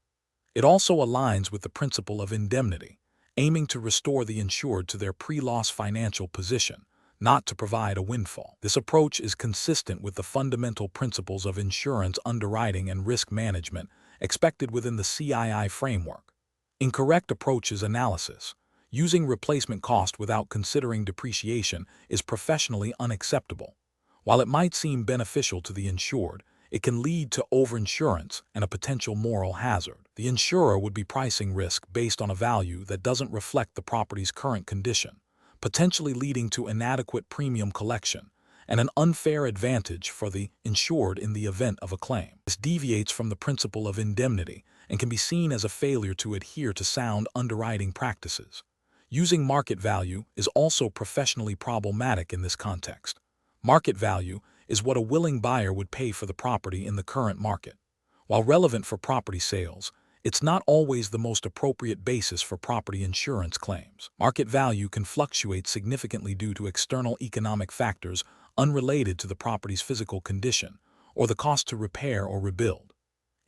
It also aligns with the principle of indemnity, aiming to restore the insured to their pre-loss financial position, not to provide a windfall. This approach is consistent with the fundamental principles of insurance underwriting and risk management expected within the CII framework. Incorrect approaches analysis. Using replacement cost without considering depreciation is professionally unacceptable. While it might seem beneficial to the insured, it can lead to overinsurance and a potential moral hazard. The insurer would be pricing risk based on a value that doesn't reflect the property's current condition, potentially leading to inadequate premium collection and an unfair advantage for the insured in the event of a claim. This deviates from the principle of indemnity and can be seen as a failure to adhere to sound underwriting practices. Using market value is also professionally problematic in this context. Market value is what a willing buyer would pay for the property in the current market. While relevant for property sales, it's not always the most appropriate basis for property insurance claims. Market value can fluctuate significantly due to external economic factors unrelated to the property's physical condition or the cost to repair or rebuild.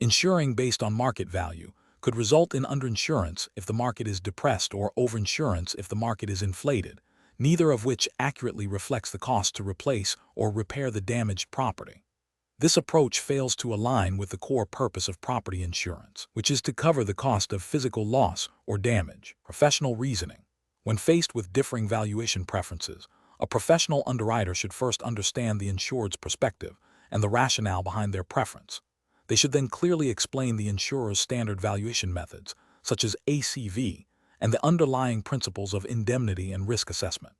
Insuring based on market value could result in underinsurance if the market is depressed or overinsurance if the market is inflated, neither of which accurately reflects the cost to replace or repair the damaged property. This approach fails to align with the core purpose of property insurance, which is to cover the cost of physical loss or damage. Professional reasoning. When faced with differing valuation preferences, a professional underwriter should first understand the insured's perspective and the rationale behind their preference. They should then clearly explain the insurer's standard valuation methods, such as ACV, and the underlying principles of indemnity and risk assessment.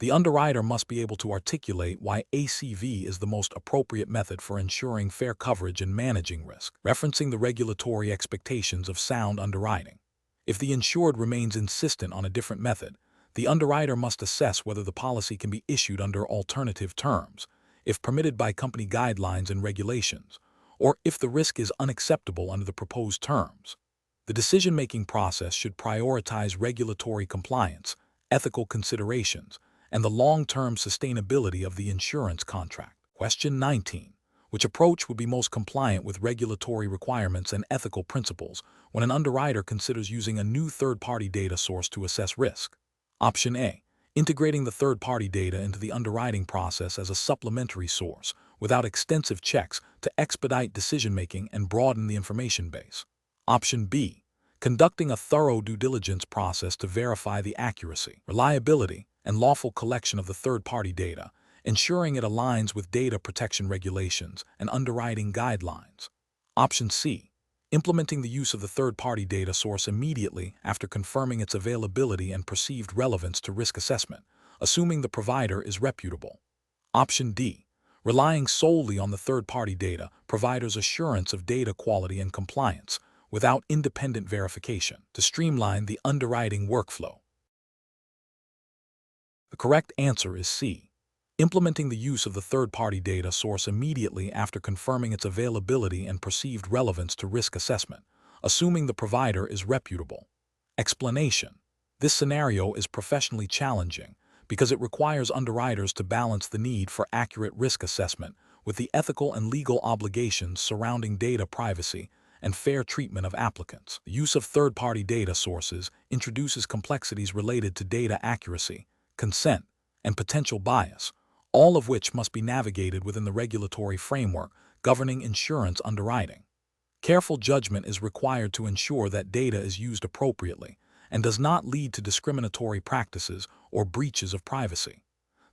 The underwriter must be able to articulate why ACV is the most appropriate method for ensuring fair coverage and managing risk, referencing the regulatory expectations of sound underwriting. If the insured remains insistent on a different method, the underwriter must assess whether the policy can be issued under alternative terms. if permitted by company guidelines and regulations, or if the risk is unacceptable under the proposed terms. The decision-making process should prioritize regulatory compliance, ethical considerations, and the long-term sustainability of the insurance contract. Question 19. Which approach would be most compliant with regulatory requirements and ethical principles when an underwriter considers using a new third-party data source to assess risk? Option A. Integrating the third-party data into the underwriting process as a supplementary source without extensive checks to expedite decision-making and broaden the information base. Option B. Conducting a thorough due diligence process to verify the accuracy, reliability, and lawful collection of the third-party data, ensuring it aligns with data protection regulations and underwriting guidelines. Option C. Implementing the use of the third-party data source immediately after confirming its availability and perceived relevance to risk assessment, assuming the provider is reputable. Option D. Relying solely on the third-party data provider's assurance of data quality and compliance without independent verification to streamline the underwriting workflow. The correct answer is C. Implementing the use of the third-party data source immediately after confirming its availability and perceived relevance to risk assessment, assuming the provider is reputable. Explanation. This scenario is professionally challenging because it requires underwriters to balance the need for accurate risk assessment with the ethical and legal obligations surrounding data privacy and fair treatment of applicants. The use of third-party data sources introduces complexities related to data accuracy, consent, and potential bias, all of which must be navigated within the regulatory framework governing insurance underwriting. Careful judgment is required to ensure that data is used appropriately and does not lead to discriminatory practices or breaches of privacy.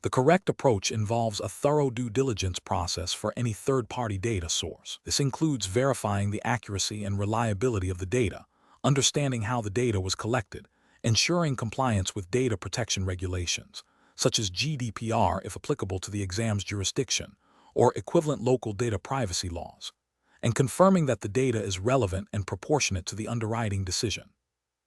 The correct approach involves a thorough due diligence process for any third-party data source. This includes verifying the accuracy and reliability of the data, understanding how the data was collected, ensuring compliance with data protection regulations, such as GDPR if applicable to the exam's jurisdiction, or equivalent local data privacy laws, and confirming that the data is relevant and proportionate to the underwriting decision.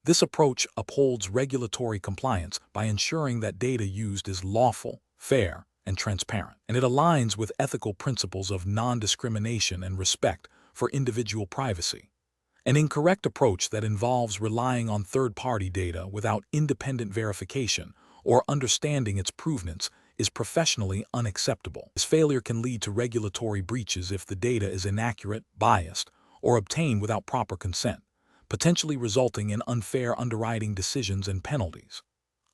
This approach upholds regulatory compliance by ensuring that data used is lawful, fair, and transparent, and it aligns with ethical principles of non-discrimination and respect for individual privacy. An incorrect approach that involves relying on third-party data without independent verification or understanding its provenance is professionally unacceptable. This failure can lead to regulatory breaches if the data is inaccurate, biased, or obtained without proper consent, potentially resulting in unfair underwriting decisions and penalties.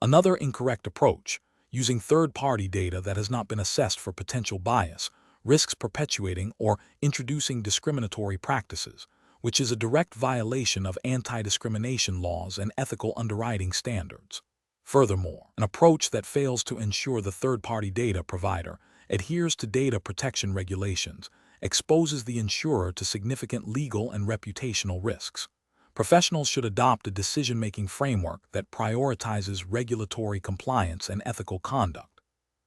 Another incorrect approach, using third-party data that has not been assessed for potential bias, risks perpetuating or introducing discriminatory practices, which is a direct violation of anti-discrimination laws and ethical underwriting standards. Furthermore, an approach that fails to ensure the third-party data provider adheres to data protection regulations exposes the insurer to significant legal and reputational risks. Professionals should adopt a decision-making framework that prioritizes regulatory compliance and ethical conduct.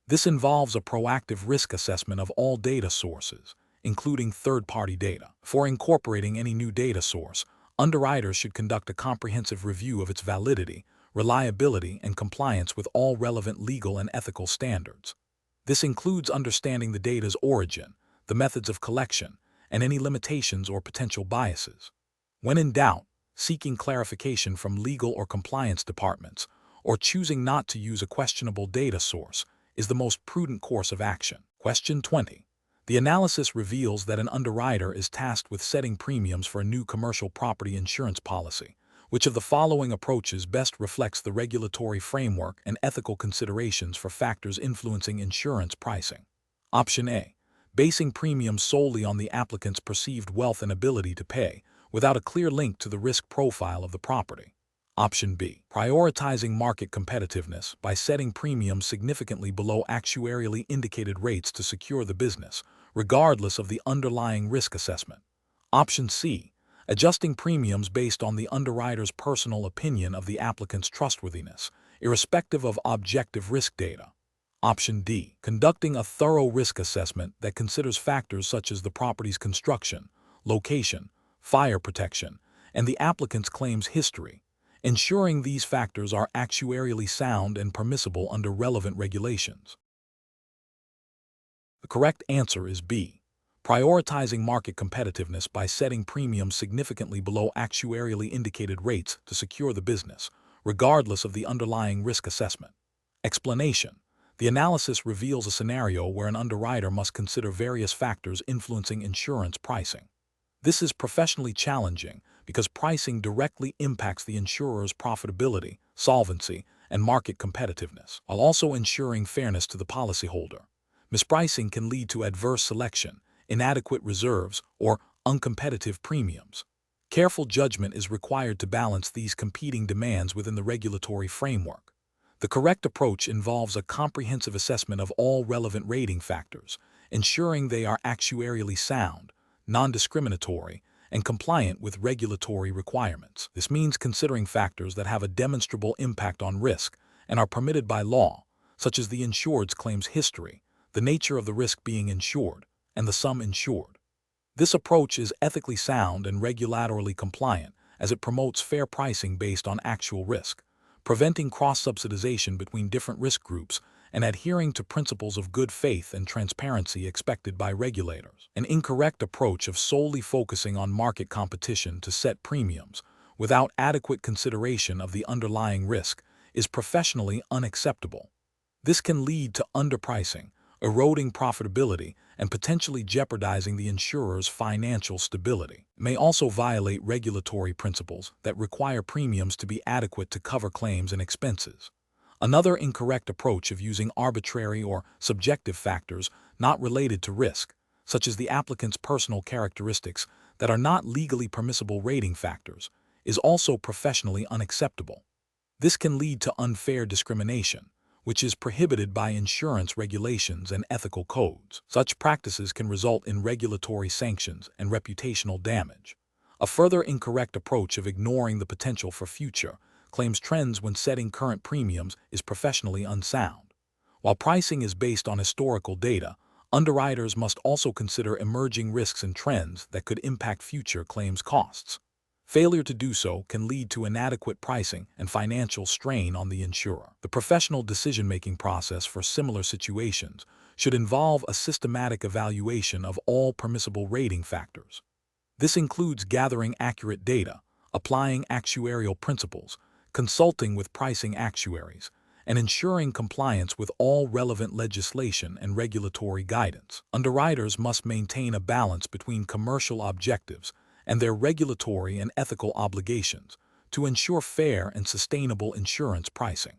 This involves a proactive risk assessment of all data sources, including third-party data. Before incorporating any new data source, underwriters should conduct a comprehensive review of its validity, reliability, and compliance with all relevant legal and ethical standards. This includes understanding the data's origin, the methods of collection, and any limitations or potential biases. When in doubt, seeking clarification from legal or compliance departments, or choosing not to use a questionable data source is the most prudent course of action. Question 20. The analysis reveals that an underwriter is tasked with setting premiums for a new commercial property insurance policy. Which of the following approaches best reflects the regulatory framework and ethical considerations for factors influencing insurance pricing? Option A. Basing premiums solely on the applicant's perceived wealth and ability to pay, without a clear link to the risk profile of the property. Option B. Prioritizing market competitiveness by setting premiums significantly below actuarially indicated rates to secure the business, regardless of the underlying risk assessment. Option C. Adjusting premiums based on the underwriter's personal opinion of the applicant's trustworthiness, irrespective of objective risk data. Option D. Conducting a thorough risk assessment that considers factors such as the property's construction, location, fire protection, and the applicant's claims history, ensuring these factors are actuarially sound and permissible under relevant regulations. The correct answer is B. Prioritizing market competitiveness by setting premiums significantly below actuarially indicated rates to secure the business, regardless of the underlying risk assessment. Explanation. The analysis reveals a scenario where an underwriter must consider various factors influencing insurance pricing. This is professionally challenging because pricing directly impacts the insurer's profitability, solvency, and market competitiveness, while also ensuring fairness to the policyholder. Mispricing can lead to adverse selection, inadequate reserves, or uncompetitive premiums. Careful judgment is required to balance these competing demands within the regulatory framework. The correct approach involves a comprehensive assessment of all relevant rating factors, ensuring they are actuarially sound, non-discriminatory, and compliant with regulatory requirements. This means considering factors that have a demonstrable impact on risk and are permitted by law, such as the insured's claims history, the nature of the risk being insured, and the sum insured. This approach is ethically sound and regulatorily compliant as it promotes fair pricing based on actual risk, preventing cross-subsidization between different risk groups and adhering to principles of good faith and transparency expected by regulators. An incorrect approach of solely focusing on market competition to set premiums without adequate consideration of the underlying risk is professionally unacceptable. This can lead to underpricing, eroding profitability, and potentially jeopardizing the insurer's financial stability. It may also violate regulatory principles that require premiums to be adequate to cover claims and expenses. Another incorrect approach of using arbitrary or subjective factors not related to risk, such as the applicant's personal characteristics that are not legally permissible rating factors, is also professionally unacceptable. This can lead to unfair discrimination, which is prohibited by insurance regulations and ethical codes. Such practices can result in regulatory sanctions and reputational damage. A further incorrect approach of ignoring the potential for future claims trends when setting current premiums is professionally unsound. While pricing is based on historical data, underwriters must also consider emerging risks and trends that could impact future claims costs. Failure to do so can lead to inadequate pricing and financial strain on the insurer. The professional decision-making process for similar situations should involve a systematic evaluation of all permissible rating factors. This includes gathering accurate data, applying actuarial principles, consulting with pricing actuaries, and ensuring compliance with all relevant legislation and regulatory guidance. Underwriters must maintain a balance between commercial objectives and their regulatory and ethical obligations to ensure fair and sustainable insurance pricing.